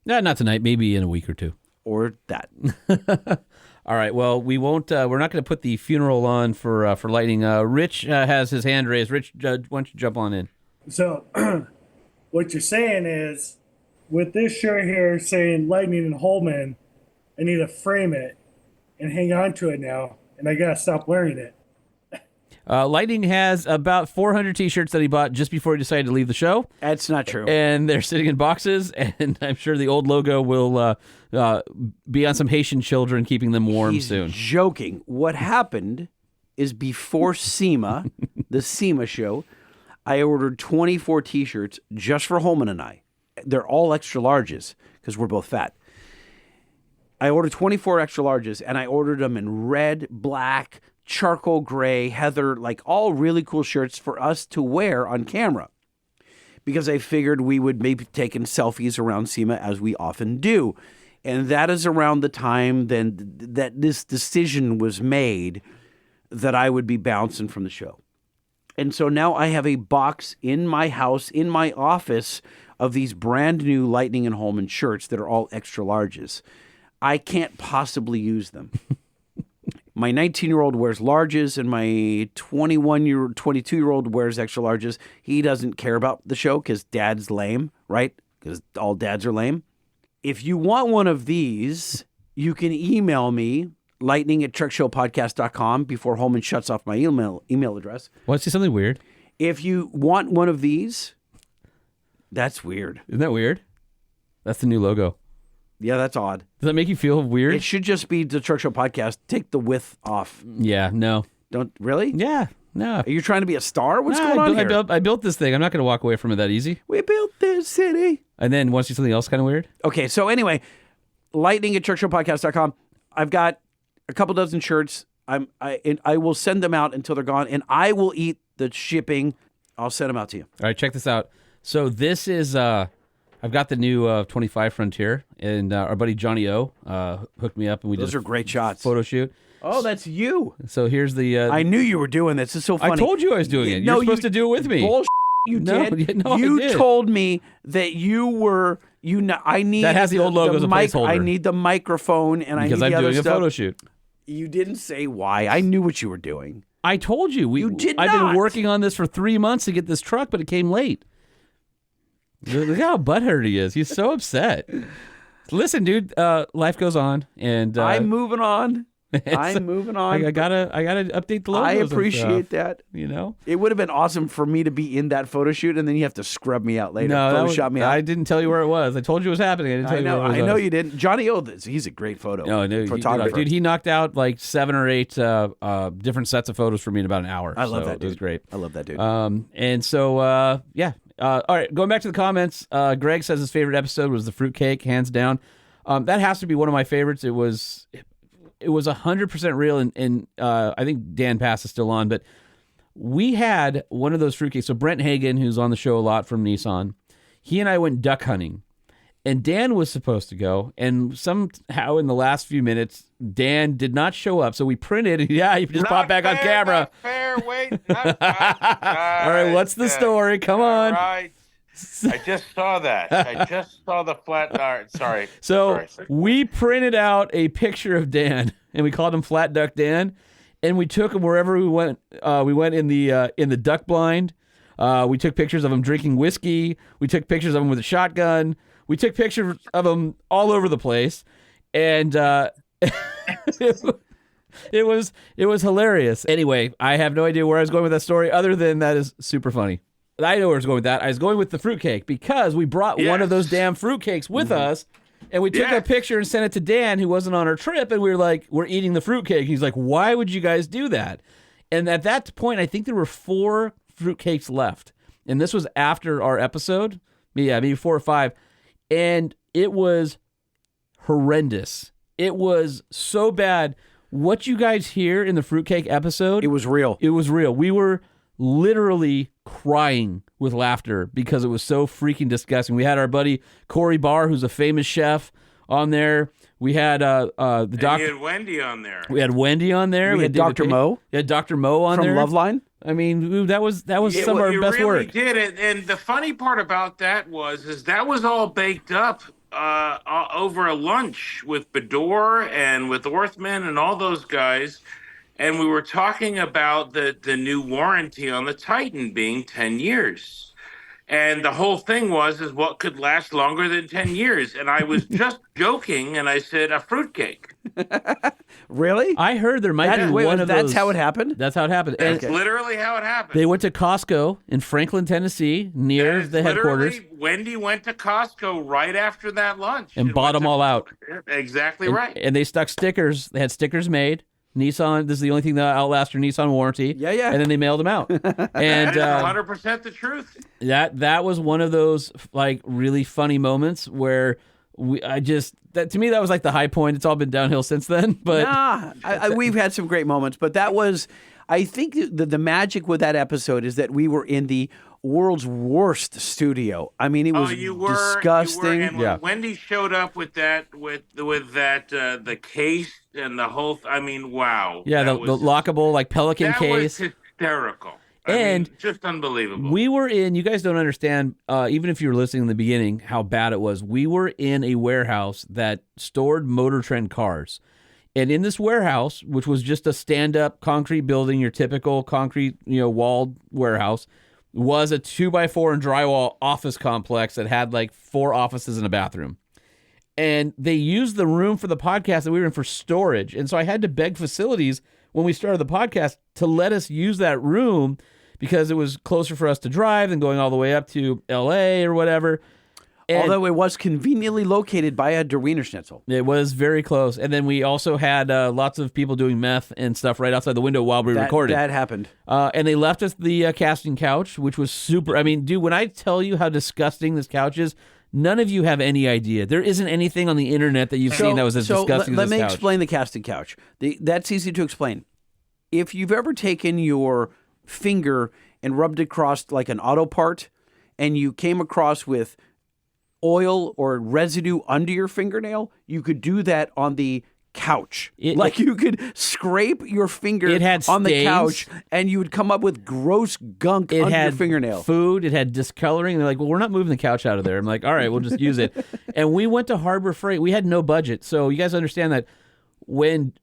Yeah, not tonight. Maybe in a week or two. Or that. All right. Well, we won't. We're not going to put the funeral on for Lightning. Rich has his hand raised. Rich, why don't you jump on in? So, what you're saying is, with this shirt here saying Lightning and Holman, I need to frame it and hang on to it now, and I gotta stop wearing it. Lightning has about 400 T-shirts that he bought just before he decided to leave the show. That's not true. And they're sitting in boxes, and I'm sure the old logo will be on some Haitian children, keeping them warm He's soon. Joking. What happened is before SEMA, the SEMA show, I ordered 24 T-shirts just for Holman and I. They're all extra larges because we're both fat. I ordered 24 extra larges, and I ordered them in red, black, charcoal gray, heather, like all really cool shirts for us to wear on camera. Because I figured we would maybe taking selfies around SEMA as we often do. And that is around the time then that this decision was made that I would be bouncing from the show. And so now I have a box in my house, in my office, of these brand new Lightning and Holman shirts that are all extra larges. I can't possibly use them. My 19-year-old wears larges, and my 22-year-old wears extra larges. He doesn't care about the show because dad's lame, right? Because all dads are lame. If you want one of these, you can email me, lightning@truckshowpodcast.com, before Holman shuts off my email address. Want to see something weird? If you want one of these, that's weird. Isn't that weird? That's the new logo. Yeah, that's odd. Does that make you feel weird? It should just be the Truck Show Podcast. Take the width off. Yeah, no. Don't really? Yeah, no. Are you trying to be a star? What's No, going on here? I built this thing. I'm not going to walk away from it that easy. We built this city. And then want to see something else kind of weird? Okay, so anyway, lightning@truckshowpodcast.com. I've got a couple dozen shirts. I will send them out until they're gone, and I will eat the shipping. I'll send them out to you. All right, check this out. So this is I've got the new 25 Frontier, and our buddy Johnny O hooked me up, and we Those did are great shots. Photo shoot. Oh, that's you. So here's the. I knew you were doing this. It's so funny. I told you I was doing it. You're supposed to do it with me. Bullshit. You No, did. no, I you did. told me that you were. I need That has the old logo as a mic. placeholder. I need the microphone, and Because I need I'm the other doing a stuff. photo shoot. You didn't say why. I knew what you were doing. I told you. You did I've not. been working on this for 3 months to get this truck, but it came late. Look how butthurt he is. He's so upset. Listen, dude, life goes on, and I'm moving on. so I'm moving on. I gotta update the logos. I and appreciate stuff, that. You know, it would have been awesome for me to be in that photo shoot, and then you have to scrub me out later. no, Photoshop me out. I didn't tell you where it was. I told you it was happening. I didn't tell I you know. where it was. I know you didn't. Johnny O, he's a great photo. photographer. Dude, he knocked out like 7 or 8 different sets of photos for me in about an hour. I love So that dude. It was great. I love that dude. And so yeah. All right, going back to the comments. Greg says his favorite episode was the fruitcake, hands down. That has to be one of my favorites. It was 100% real, and I think Dan Pass is still on, but we had one of those fruitcakes. So Brent Hagen, who's on the show a lot from Nissan, he and I went duck hunting, and Dan was supposed to go, and somehow in the last few minutes, Dan did not show up. So we printed, he just popped back on camera. Fair, wait. All right, what's the story? Come on. Right. I just saw that. I just saw the flat. All right, sorry. So Sorry. we printed out a picture of Dan, and we called him Flat Duck Dan, and we took him wherever we went. We went in the duck blind. We took pictures of him drinking whiskey. We took pictures of him with a shotgun. We took pictures of him all over the place, and it was hilarious. Anyway, I have no idea where I was going with that story, other than that is super funny. I know where I was going with that. I was going with the fruitcake because we brought one of those damn fruitcakes with us, and we took a picture and sent it to Dan, who wasn't on our trip, and we were like, we're eating the fruitcake. He's like, why would you guys do that? And at that point, I think there were 4 fruitcakes left, and this was after our episode. Yeah, maybe 4 or 5, and it was horrendous. It was so bad. What you guys hear in the fruitcake episode, it was real. It was real. We were literally crying with laughter because it was so freaking disgusting. We had our buddy Corey Barr, who's a famous chef, on there. We had the doctor. You had Wendy on there. We had Wendy on there. We had Dr. Mo. We had Dr. Mo on from there Loveline. I mean, that was some of our best really work. Did it, and the funny part about that was that was all baked up over a lunch with Bedore and with Orthman and all those guys, and we were talking about the new warranty on the Titan being 10 years. And the whole thing is what could last longer than 10 years. And I was just joking, and I said, a fruitcake. Really? I heard there might be one of those. That's how it happened? That's how it happened. That's literally how it happened. They went to Costco in Franklin, Tennessee, near the headquarters. Literally, Wendy went to Costco right after that lunch. And bought them all out. Exactly And- right. And they stuck stickers. They had stickers made. Nissan, this is the only thing that outlasts your Nissan warranty. Yeah, yeah. And then they mailed them out. And That is 100% the truth. that was one of those like really funny moments where to me that was like the high point. It's all been downhill since then. But we've had some great moments, but that was, I think the magic with that episode is that we were in the world's worst studio. I mean, it was disgusting. And when Wendy showed up with that, the case and the whole, I mean, wow. yeah, the lockable like Pelican that case. was hysterical. And just unbelievable. We were in, you guys don't understand, even if you were listening in the beginning, how bad it was. We were in a warehouse that stored Motor Trend cars. And in this warehouse, which was just a stand-up concrete building, your typical concrete, walled warehouse, was a 2x4 and drywall office complex that had like 4 offices and a bathroom. And they used the room for the podcast that we were in for storage. And so I had to beg facilities when we started the podcast to let us use that room because it was closer for us to drive than going all the way up to LA or whatever. And although it was conveniently located by a Der Wiener Schnitzel. It was very close. And then we also had lots of people doing meth and stuff right outside the window while we recorded. That happened. And they left us the casting couch, which was super. I mean, dude, when I tell you how disgusting this couch is, none of you have any idea. There isn't anything on the internet that you've seen that was as disgusting as this couch. Let me explain the casting couch. That's easy to explain. If you've ever taken your finger and rubbed it across like an auto part and you came across with oil or residue under your fingernail, you could do that on the couch. You could scrape your finger on the couch and you would come up with gross gunk under your fingernail. Food, it had discoloring. And they're like, well, we're not moving the couch out of there. I'm like, all right, we'll just use it. And we went to Harbor Freight. We had no budget. So you guys understand that when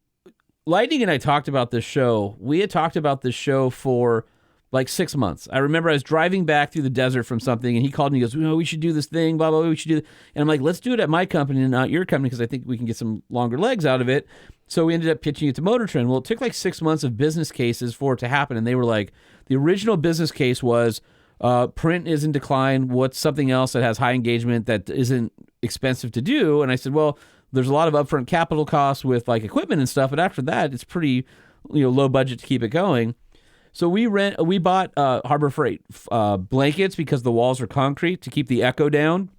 Lightning and I talked about this show, we had talked about this show for like 6 months. I remember I was driving back through the desert from something, and he called me and he goes, we should do this thing, blah, blah, blah, we should do it. And I'm like, let's do it at my company and not your company because I think we can get some longer legs out of it. So we ended up pitching it to Motor Trend. Well, it took like 6 months of business cases for it to happen, and they were like, the original business case was print is in decline. What's something else that has high engagement that isn't expensive to do? And I said, well, there's a lot of upfront capital costs with like equipment and stuff, but after that, it's pretty low budget to keep it going. So we bought Harbor Freight blankets because the walls are concrete to keep the echo down.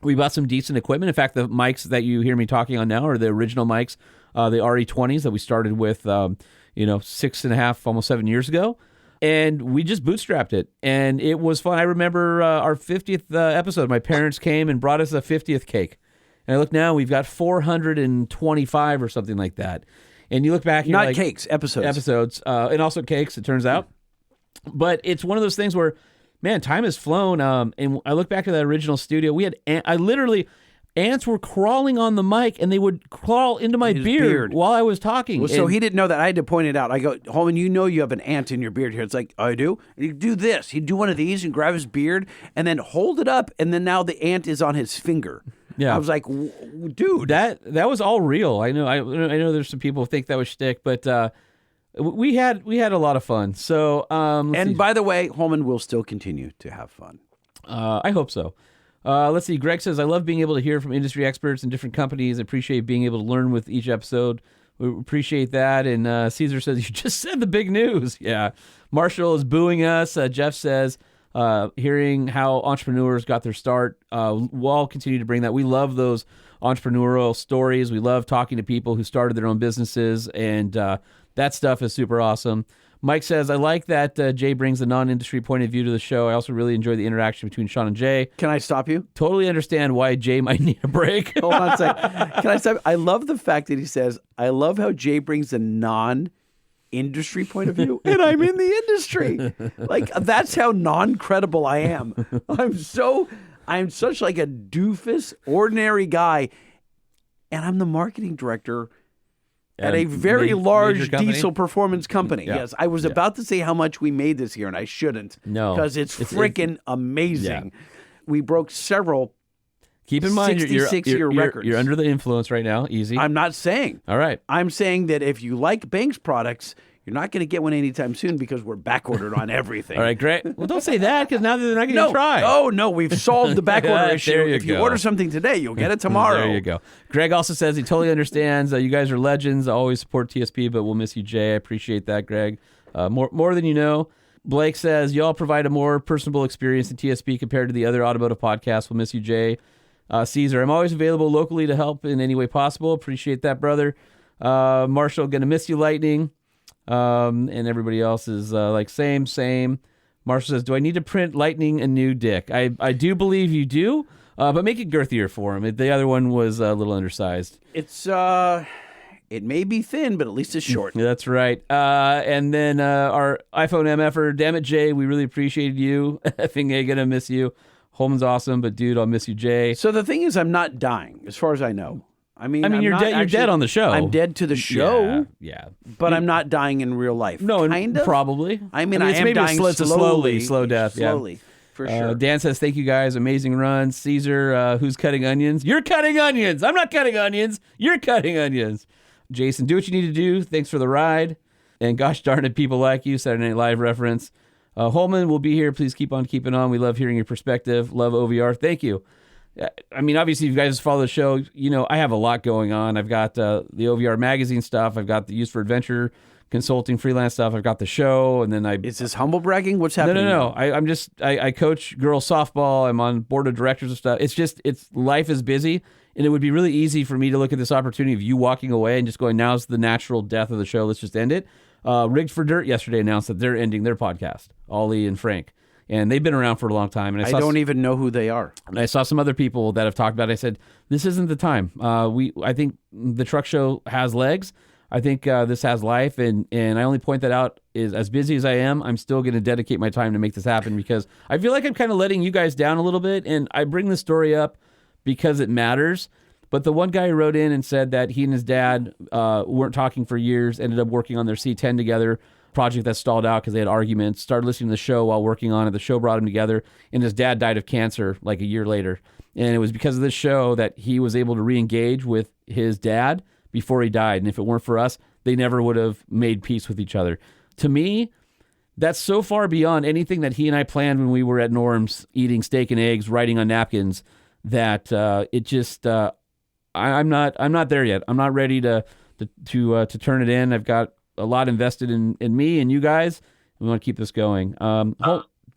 We bought some decent equipment. In fact, the mics that you hear me talking on now are the original mics, the RE20s that we started with, 6.5, almost 7 years ago. And we just bootstrapped it. And it was fun. I remember our 50th episode. My parents came and brought us a 50th cake. And I look now, we've got 425 or something like that. And you look back, and not you're like, cakes, episodes, and also cakes. It turns out, but it's one of those things where, man, time has flown. And I look back to that original studio. We had, ants were crawling on the mic, and they would crawl into my beard while I was talking. Well, so he didn't know that. I had to point it out. I go, Holman, you have an ant in your beard here. It's like, I do. And he'd do this. He'd do one of these and grab his beard and then hold it up, and then now the ant is on his finger. Yeah, I was like, dude, that was all real. I know. There's some people who think that was shtick, but we had a lot of fun. So, and by the way, Holman will still continue to have fun. I hope so. Let's see. Greg says, I love being able to hear from industry experts and different companies. I appreciate being able to learn with each episode. We appreciate that. And Caesar says, you just said the big news. Yeah. Marshall is booing us. Jeff says, hearing how entrepreneurs got their start. We'll continue to bring that. We love those entrepreneurial stories. We love talking to people who started their own businesses, and that stuff is super awesome. Mike says, I like that Jay brings the non-industry point of view to the show. I also really enjoy the interaction between Sean and Jay. Can I stop you? Totally understand why Jay might need a break. Hold on a second. Can I stop? I love the fact that he says, I love how Jay brings the non-industry point of view, and I'm in the industry. Like, that's how non-credible I am. I'm such like a doofus, ordinary guy, and I'm the marketing director at a very large diesel performance company. Yeah. Yes, I was about to say how much we made this year, and I shouldn't. No. Because it's freaking amazing. Yeah. We broke several Keep in mind, 66-year records. You're under the influence right now. Easy. I'm not saying. All right. I'm saying that if you like Banks products, you're not going to get one anytime soon because we're backordered on everything. All right, great. Well, don't say that because now they're not going to try. Oh, no, we've solved the backorder issue. There If you order something today, you'll get it tomorrow. There you go. Greg also says he totally understands. You guys are legends. I always support TSP, but we'll miss you, Jay. I appreciate that, Greg. More than you know. Blake says, y'all provide a more personable experience in TSP compared to the other automotive podcasts. We'll miss you, Jay. Caesar, I'm always available locally to help in any way possible. Appreciate that, brother. Marshall, gonna miss you, Lightning. And everybody else is like, same. Marshall says, do I need to print Lightning a new dick? I do believe you do, but make it girthier for him. The other one was a little undersized. It's it may be thin, but at least it's short. That's right. And then our iPhone MFer, damn it, Jay, we really appreciated you. Effing A, gonna miss you. Holman's awesome, but dude, I'll miss you, Jay. So the thing is, I'm not dying, as far as I know. I mean, you're dead. You're dead on the show. I'm dead to the show. Yeah. But I'm not dying in real life. No, kind of. probably. I mean, it's am maybe dying it's slowly. a slow death. Slowly, for sure. Dan says, thank you guys. Amazing run. Caesar, who's cutting onions? You're cutting onions. I'm not cutting onions. You're cutting onions. Jason, do what you need to do. Thanks for the ride. And gosh darn it, people like you. Saturday Night Live reference. Holman will be here. Please keep on keeping on. We love hearing your perspective. Love OVR. Thank you. I mean, obviously, if you guys follow the show, you know I have a lot going on. I've got the OVR magazine stuff. I've got the Use for Adventure consulting freelance stuff. I've got the show, and then Is this humble bragging? What's happening? No. I coach girls softball. I'm on board of directors of stuff. It's life is busy, and it would be really easy for me to look at this opportunity of you walking away and just going, now's the natural death of the show. Let's just end it. Rigged for Dirt yesterday announced that they're ending their podcast, Ollie and Frank. And they've been around for a long time. And I don't even know who they are. And I saw some other people that have talked about it. I said, this isn't the time. I think the truck show has legs. I think this has life. And I only point that out is as busy as I am, I'm still going to dedicate my time to make this happen because I feel like I'm kind of letting you guys down a little bit. And I bring this story up because it matters. But the one guy who wrote in and said that he and his dad weren't talking for years, ended up working on their C10 together, project that stalled out because they had arguments, started listening to the show while working on it. The show brought them together, and his dad died of cancer like a year later. And it was because of this show that he was able to re-engage with his dad before he died. And if it weren't for us, they never would have made peace with each other. To me, that's so far beyond anything that he and I planned when we were at Norm's eating steak and eggs, writing on napkins, that it just... I'm not there yet. I'm not ready to turn it in. I've got a lot invested in me and you guys. We want to keep this going. So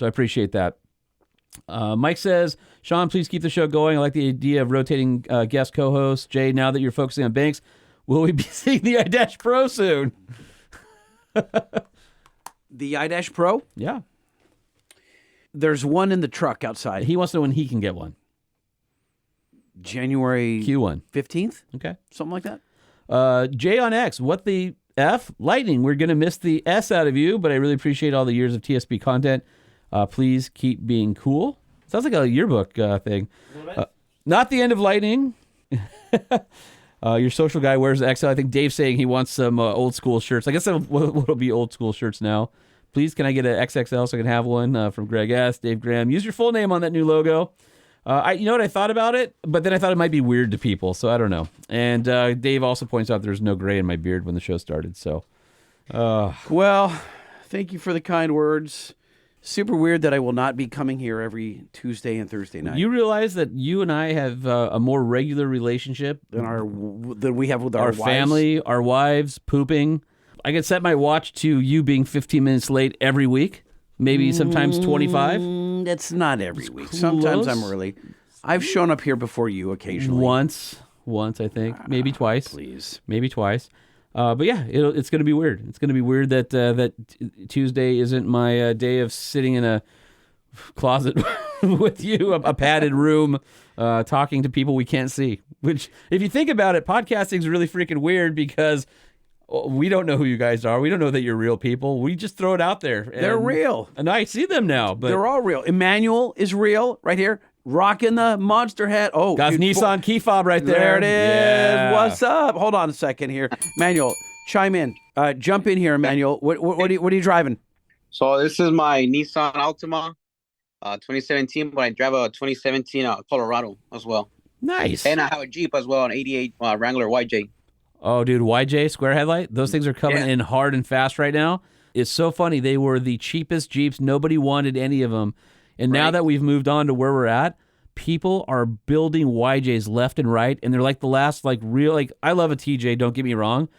I appreciate that. Mike says, Sean, please keep the show going. I like the idea of rotating guest co-hosts. Jay, now that you're focusing on Banks, will we be seeing the iDash Pro soon? The iDash Pro? Yeah. There's one in the truck outside. He wants to know when he can get one. January Q1 15th? Okay. Something like that. Jay on X, what the F? Lightning, we're going to miss the S out of you, but I really appreciate all the years of TSP content. Please keep being cool. Sounds like a yearbook thing. Not the end of Lightning. Your social guy wears XL. I think Dave's saying he wants some old school shirts. I guess what'll be old school shirts now. Please, can I get an XXL so I can have one from Greg S., Dave Graham? Use your full name on that new logo. You know what? I thought about it, but then I thought it might be weird to people, so I don't know. And Dave also points out there's no gray in my beard when the show started. So, well, thank you for the kind words. Super weird that I will not be coming here every Tuesday and Thursday night. You realize that you and I have a more regular relationship than we have with our wives? Family, our wives, pooping. I can set my watch to you being 15 minutes late every week. Maybe sometimes 25. That's not every week. Sometimes I'm early. I've shown up here before you occasionally. Once I think, maybe twice. Please, maybe twice. But yeah, it's going to be weird. It's going to be weird that that Tuesday isn't my day of sitting in a closet with you, a padded room, talking to people we can't see. Which, if you think about it, podcasting is really freaking weird because we don't know who you guys are. We don't know that you're real people. We just throw it out there. They're real. And I see them now. But they're all real. Emmanuel is real right here. rocking the monster hat. Oh, got dude, Nissan key fob right there. There it is. Yeah. What's up? Hold on a second here, Manuel. Chime in. Jump in here, Manuel. What are you driving? So this is my Nissan Altima, 2017, but I drive a 2017 Colorado as well. Nice. And I have a Jeep as well, an 88 Wrangler YJ. Oh, dude, YJ square headlight. Those things are coming in hard and fast right now. It's so funny. They were the cheapest Jeeps. Nobody wanted any of them. And now that we've moved on to where we're at, people are building YJs left and right. And they're like the last, like, real, like, I love a TJ, don't get me wrong.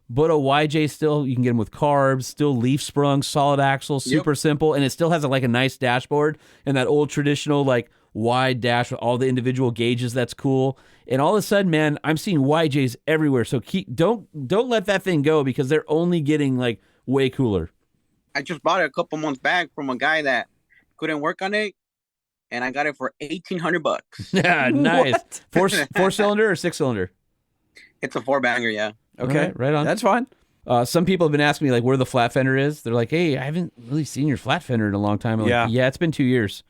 But a YJ still, you can get them with carbs, still leaf sprung, solid axle, super simple. And it still has like a nice dashboard and that old traditional, like, wide dash with all the individual gauges. That's cool. And all of a sudden, man, I'm seeing YJs everywhere. So don't let that thing go, because they're only getting like way cooler. I just bought it a couple months back from a guy that couldn't work on it, and I got it for $1,800. Yeah, nice. Four cylinder or 6-cylinder? It's a 4-banger, yeah. Okay, right on. That's fine. Some people have been asking me like where the flat fender is. They're like, "Hey, I haven't really seen your flat fender in a long time." I'm like, yeah, it's been 2 years.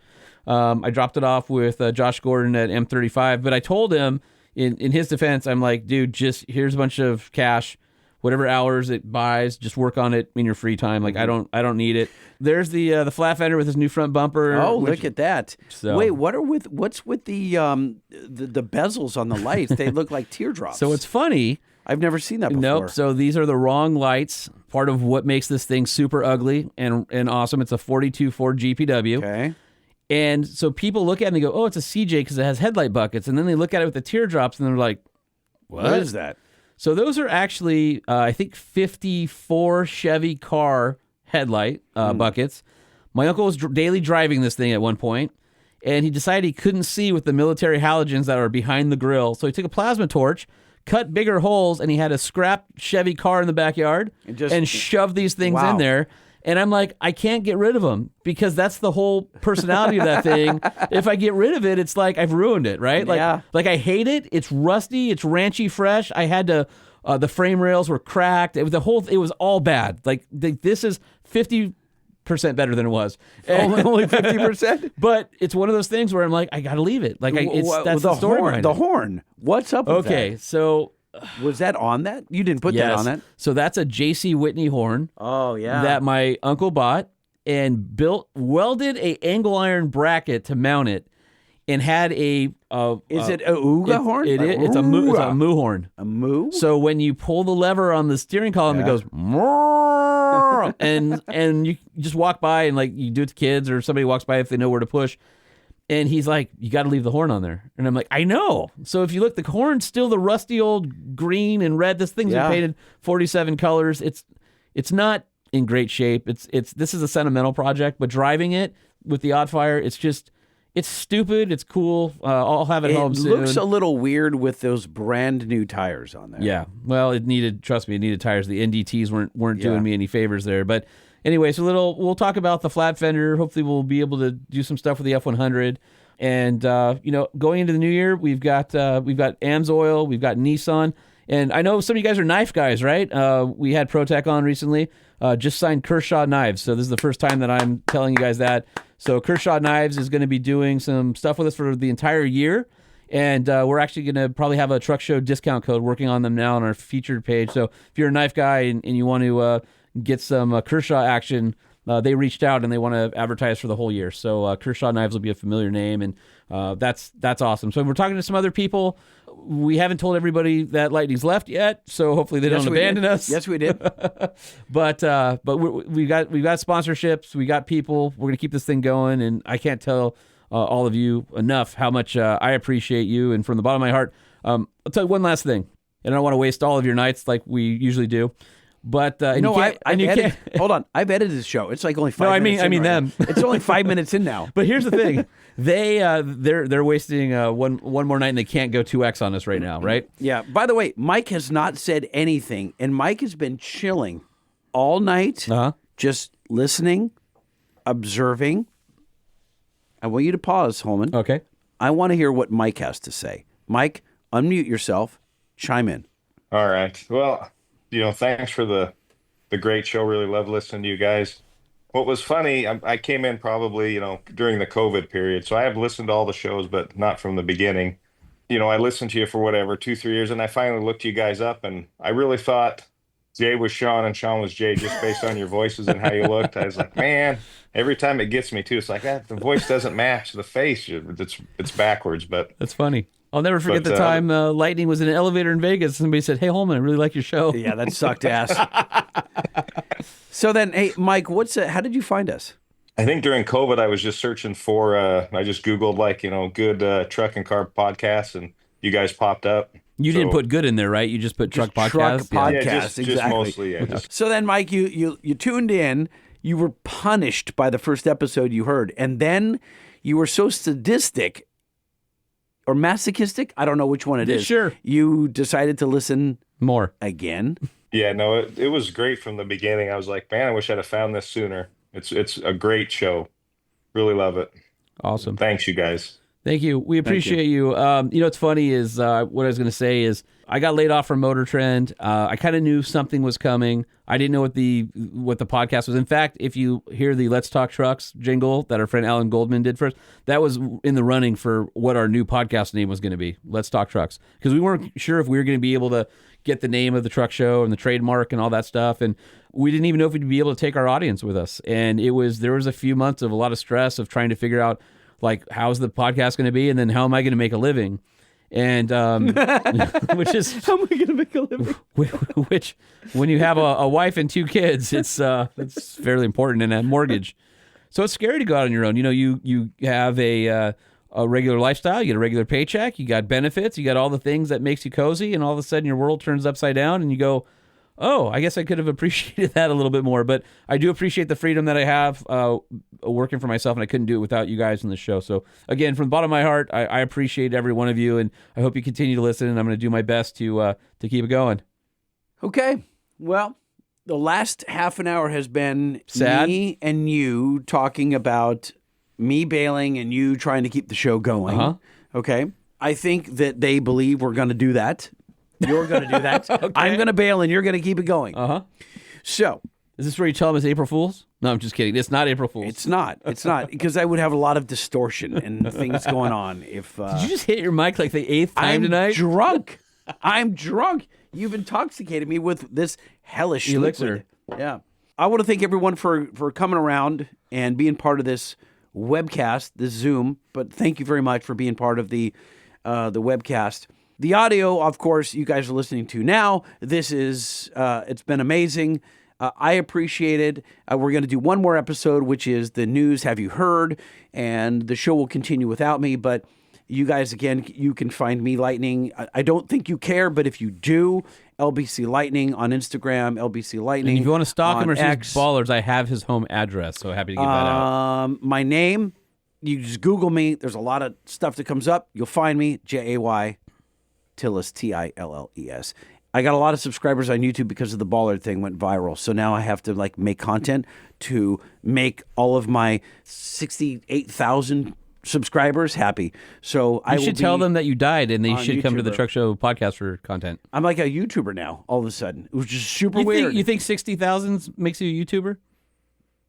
I dropped it off with Josh Gordon at M35, but I told him in his defense, I'm like, dude, just here's a bunch of cash, whatever hours it buys, just work on it in your free time. Like I don't need it. There's the flat fender with his new front bumper. Oh, look at that! So, wait, what's with the bezels on the lights? They look like teardrops. So it's funny. I've never seen that before. Nope. So these are the wrong lights. Part of what makes this thing super ugly and awesome. It's a 42 Ford GPW. Okay. And so people look at it and they go, "Oh, it's a CJ because it has headlight buckets." And then they look at it with the teardrops and they're like, "What is that?" So those are actually, I think, 54 Chevy car headlight buckets. My uncle was daily driving this thing at one point, and he decided he couldn't see with the military halogens that are behind the grill. So he took a plasma torch, cut bigger holes, and he had a scrap Chevy car in the backyard and shoved these things in there. And I'm like, I can't get rid of them because that's the whole personality of that thing. If I get rid of it, it's like I've ruined it, right? Like I hate it. It's rusty. It's ranchy fresh. I had to, the frame rails were cracked. It was all bad. Like this is 50% better than it was. Only 50%? But it's one of those things where I'm like, I got to leave it. Like that's the story behind it. The horn. What's up with that? Okay, so... Was that on that? You didn't put that on that? So that's a J.C. Whitney horn. Oh, yeah. That my uncle bought and welded a angle iron bracket to mount it, and had a... is it a Ooga horn? It's a moo horn. A moo? So when you pull the lever on the steering column, it goes... and you just walk by and like you do it to kids or somebody walks by if they know where to push. And he's like, you got to leave the horn on there. And I'm like, I know. So if you look, the horn's still the rusty old green and red. This thing's been painted 47 colors. It's not in great shape. This is a sentimental project, but driving it with the Oddfire, it's stupid. It's cool. I'll have it home soon. It looks a little weird with those brand new tires on there. Yeah. Well, trust me, it needed tires. The NDTs weren't doing me any favors there. But anyway, so we'll talk about the flat fender. Hopefully we'll be able to do some stuff with the F100. And, going into the new year, we've got AMSOIL, we've got Nissan. And I know some of you guys are knife guys, right? We had ProTech on recently, just signed Kershaw Knives. So this is the first time that I'm telling you guys that. So Kershaw Knives is going to be doing some stuff with us for the entire year. And we're actually going to probably have a truck show discount code, working on them now on our featured page. So if you're a knife guy and you want to get some Kershaw action, they reached out and they want to advertise for the whole year. So Kershaw Knives will be a familiar name, and that's awesome. So we're talking to some other people. We haven't told everybody that Lightning's left yet, so hopefully they don't abandon us. Yes, we did. But we've got sponsorships. We got people. We're gonna keep this thing going, and I can't tell all of you enough how much I appreciate you. And from the bottom of my heart, I'll tell you one last thing, and I don't want to waste all of your nights like we usually do. But hold on, I've edited this show. It's like only 5 minutes. I mean them. It's only 5 minutes in now. But here's the thing: they're wasting one more night, and they can't go 2x on us right now, right? Yeah. By the way, Mike has not said anything, and Mike has been chilling all night, just listening, observing. I want you to pause, Holman. Okay. I want to hear what Mike has to say. Mike, unmute yourself. Chime in. All right. Well, thanks for the great show. Really love listening to you guys. what was funny, I came in probably, during the COVID period. So I have listened to all the shows, but not from the beginning. I listened to you for whatever, 2, 3 years. And I finally looked you guys up, and I really thought Jay was Sean and Sean was Jay just based on your voices and how you looked. I was like, man, every time it gets me too. It's like that. The voice doesn't match the face. It's backwards, but That's funny. I'll never forget the time Lightning was in an elevator in Vegas. Somebody said, "Hey, Holman, I really like your show." Yeah, that sucked ass. So then, hey, Mike, how did you find us? I think during COVID, I was just searching for, I just Googled good truck and car podcasts, and you guys popped up. You didn't put good in there, right? You just put truck podcast. Truck podcast, Yeah, just exactly. mostly, yeah. So then, Mike, you tuned in. You were punished by the first episode you heard, and then you were so sadistic or masochistic. I don't know which one it is. Sure. You decided to listen more again. Yeah, no, it was great from the beginning. I was like, man, I wish I'd have found this sooner. It's a great show. Really love it. Awesome. Thanks, you guys. Thank you. We appreciate you. What's funny is what I was going to say is I got laid off from Motor Trend. I kind of knew something was coming. I didn't know what the podcast was. In fact, if you hear the Let's Talk Trucks jingle that our friend Alan Goldman did first, that was in the running for what our new podcast name was going to be, Let's Talk Trucks. Because we weren't sure if we were going to be able to get the name of the truck show and the trademark and all that stuff. And we didn't even know if we'd be able to take our audience with us. And there was a few months of a lot of stress of trying to figure out, like, how's the podcast going to be? And then how am I going to make a living? And which is how am I going to make a living? Which, when you have a wife and 2 kids, it's fairly important, and a mortgage. So it's scary to go out on your own. You have a regular lifestyle, you get a regular paycheck, you got benefits, you got all the things that makes you cozy, and all of a sudden your world turns upside down, and you go, oh, I guess I could have appreciated that a little bit more. But I do appreciate the freedom that I have working for myself, and I couldn't do it without you guys in the show. So, again, from the bottom of my heart, I appreciate every one of you, and I hope you continue to listen, and I'm going to do my best to keep it going. Okay. Well, the last half an hour has been sad. Me and you talking about me bailing and you trying to keep the show going. Uh-huh. Okay. I think that they believe we're going to do that. You're going to do that. Okay. I'm going to bail and you're going to keep it going. Uh-huh. So, is this where you tell them it's April Fool's? No, I'm just kidding. It's not April Fool's. It's not. It's not. Because I would have a lot of distortion and things going on if... Did you just hit your mic like the 8th time tonight? I'm drunk. I'm drunk. You've intoxicated me with this hellish elixir. Liquid. Yeah. I want to thank everyone for coming around and being part of this webcast, this Zoom. But thank you very much for being part of the webcast. The audio, of course, you guys are listening to now. This is, it's been amazing. I appreciate it. We're going to do one more episode, which is the news. Have you heard? And the show will continue without me. But you guys, again, you can find me, Lightning. I don't think you care, but if you do, LBC Lightning on Instagram, LBC Lightning. And if you want to stalk him or see his X. ballers, I have his home address. So happy to give that out. My name, you just Google me. There's a lot of stuff that comes up. You'll find me, Jay Tillis, Tilles. I got a lot of subscribers on YouTube because of the baller thing went viral. So now I have to make content to make all of my 68,000 subscribers happy. So I should tell them that you died and they should come to the YouTuber. Truck Show podcast for content. I'm like a YouTuber now, all of a sudden. It was just super weird. You think 60,000 makes you a YouTuber?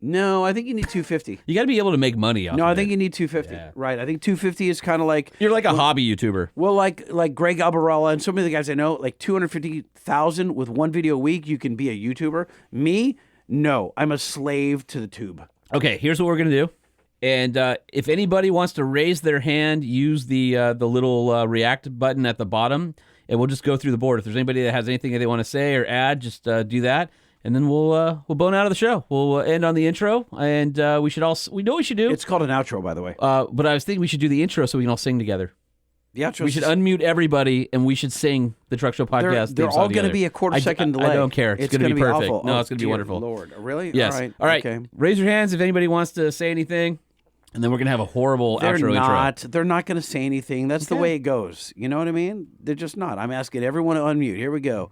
No, I think you need 250. You got to be able to make money off No, of I think it. you need 250. Yeah. Right. I think 250 is kind of like... You're like a hobby YouTuber. Well, like Greg Albarella and so many of the guys I know, like 250,000 with one video a week, you can be a YouTuber. Me, no. I'm a slave to the tube. Okay, here's what we're going to do. And if anybody wants to raise their hand, use the little react button at the bottom, and we'll just go through the board. If there's anybody that has anything that they want to say or add, just do that. And then we'll bone out of the show. We'll end on the intro, and we know what we should do. It's called an outro, by the way. But I was thinking we should do the intro so we can all sing together. The outro. We should unmute everybody, and we should sing the Truck Show podcast. They're all going to be a quarter-second delay. I don't care. It's going to be perfect. Awful. No, it's going to be wonderful. Lord, really? Yes. All right. Okay. Raise your hands if anybody wants to say anything, and then we're going to have a horrible outro intro. They're not going to say anything. That's the way it goes. You know what I mean? They're just not. I'm asking everyone to unmute. Here we go.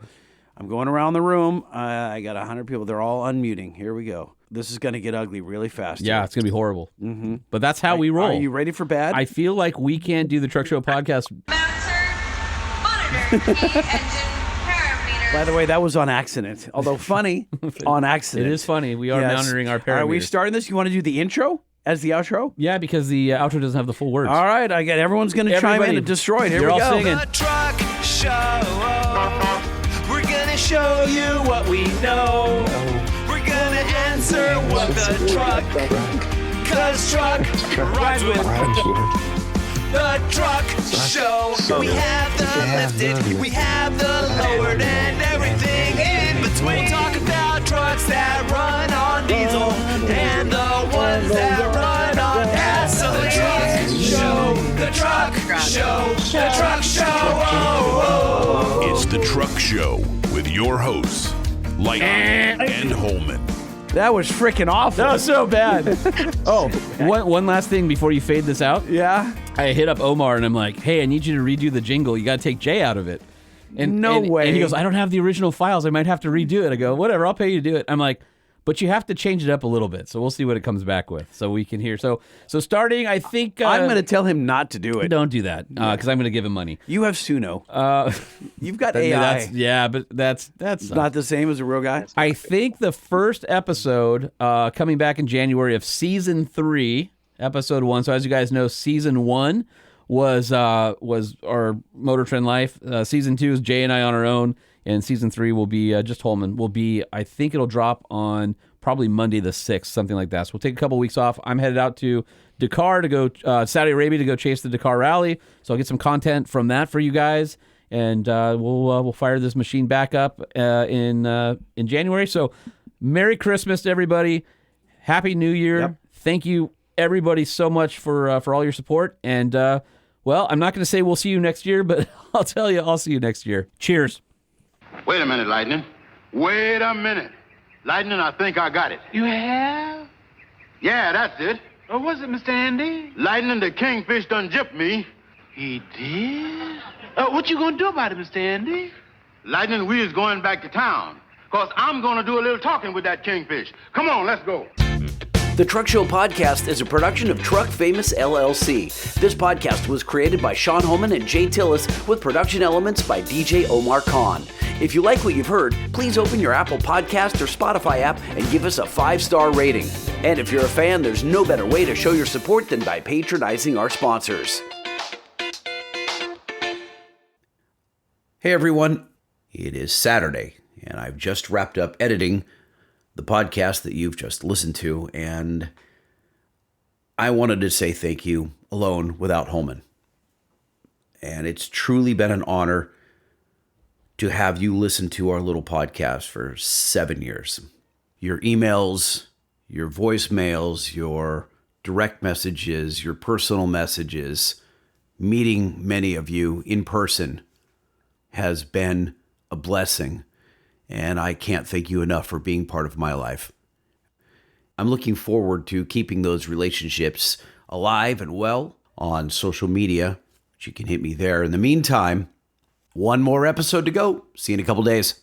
I'm going around the room. I got 100 people. They're all unmuting. Here we go. This is going to get ugly really fast. Yeah, it's going to be horrible. Mm-hmm. But that's how we roll. Are you ready for bad? I feel like we can't do the Truck Show podcast. Monitor, E engine parameter By the way, that was on accident. Although funny, on accident. It is funny. We are monitoring our parameters. Are we starting this? You want to do the intro as the outro? Yeah, because the outro doesn't have the full words. All right, I get everyone's going to chime in and destroy it. Here we go. Singing. The Truck Show. We're gonna show you what we know. We're gonna answer what the truck. Cause truck rhymes with the Truck Show. We have the lifted, we have the lowered, and everything in between. We'll talk about trucks that run on diesel and the ones that run on gas. So the Truck Show, the Truck Show, the Truck Show. Oh, oh. It's the Truck Show with your hosts, Lightning and Holman. That was freaking awful. That was so bad. Oh, one last thing before you fade this out. Yeah. I hit up Omar and I'm like, hey, I need you to redo the jingle. You got to take Jay out of it. No way. And he goes, I don't have the original files. I might have to redo it. I go, whatever, I'll pay you to do it. I'm like, but you have to change it up a little bit. So we'll see what it comes back with so we can hear. So starting, I think... I'm going to tell him not to do it. Don't do that because I'm going to give him money. You have Suno. You've got AI. But that's not the same as a real guy. I think the first episode coming back in January of season 3, episode 1. So as you guys know, season 1 was our Motor Trend Life. Season 2 is Jay and I on our own. And season 3 will be just Holman. I think it'll drop on probably Monday the 6th, something like that. So we'll take a couple weeks off. I'm headed out to Dakar to go Saudi Arabia to go chase the Dakar Rally. So I'll get some content from that for you guys, and we'll fire this machine back up in January. So Merry Christmas to everybody. Happy New Year. Yep. Thank you everybody so much for all your support. And well, I'm not going to say we'll see you next year, but I'll tell you I'll see you next year. Cheers. Wait a minute, Lightning. Wait a minute. Lightning, I think I got it. You have? Yeah, that's it. What was it, Mr. Andy? Lightning, the kingfish done gypped me. He did? What you gonna do about it, Mr. Andy? Lightning, we is going back to town. Because I'm going to do a little talking with that kingfish. Come on, let's go. The Truck Show Podcast is a production of Truck Famous LLC. This podcast was created by Sean Holman and Jay Tillis with production elements by DJ Omar Khan. If you like what you've heard, please open your Apple Podcast or Spotify app and give us a 5-star rating. And if you're a fan, there's no better way to show your support than by patronizing our sponsors. Hey everyone, it is Saturday, and I've just wrapped up editing the podcast that you've just listened to, and I wanted to say thank you alone without Holman. And it's truly been an honor to have you listen to our little podcast for 7 years. Your emails, your voicemails, your direct messages, your personal messages, meeting many of you in person has been a blessing. And I can't thank you enough for being part of my life. I'm looking forward to keeping those relationships alive and well on social media. You can hit me there. In the meantime, one more episode to go. See you in a couple days.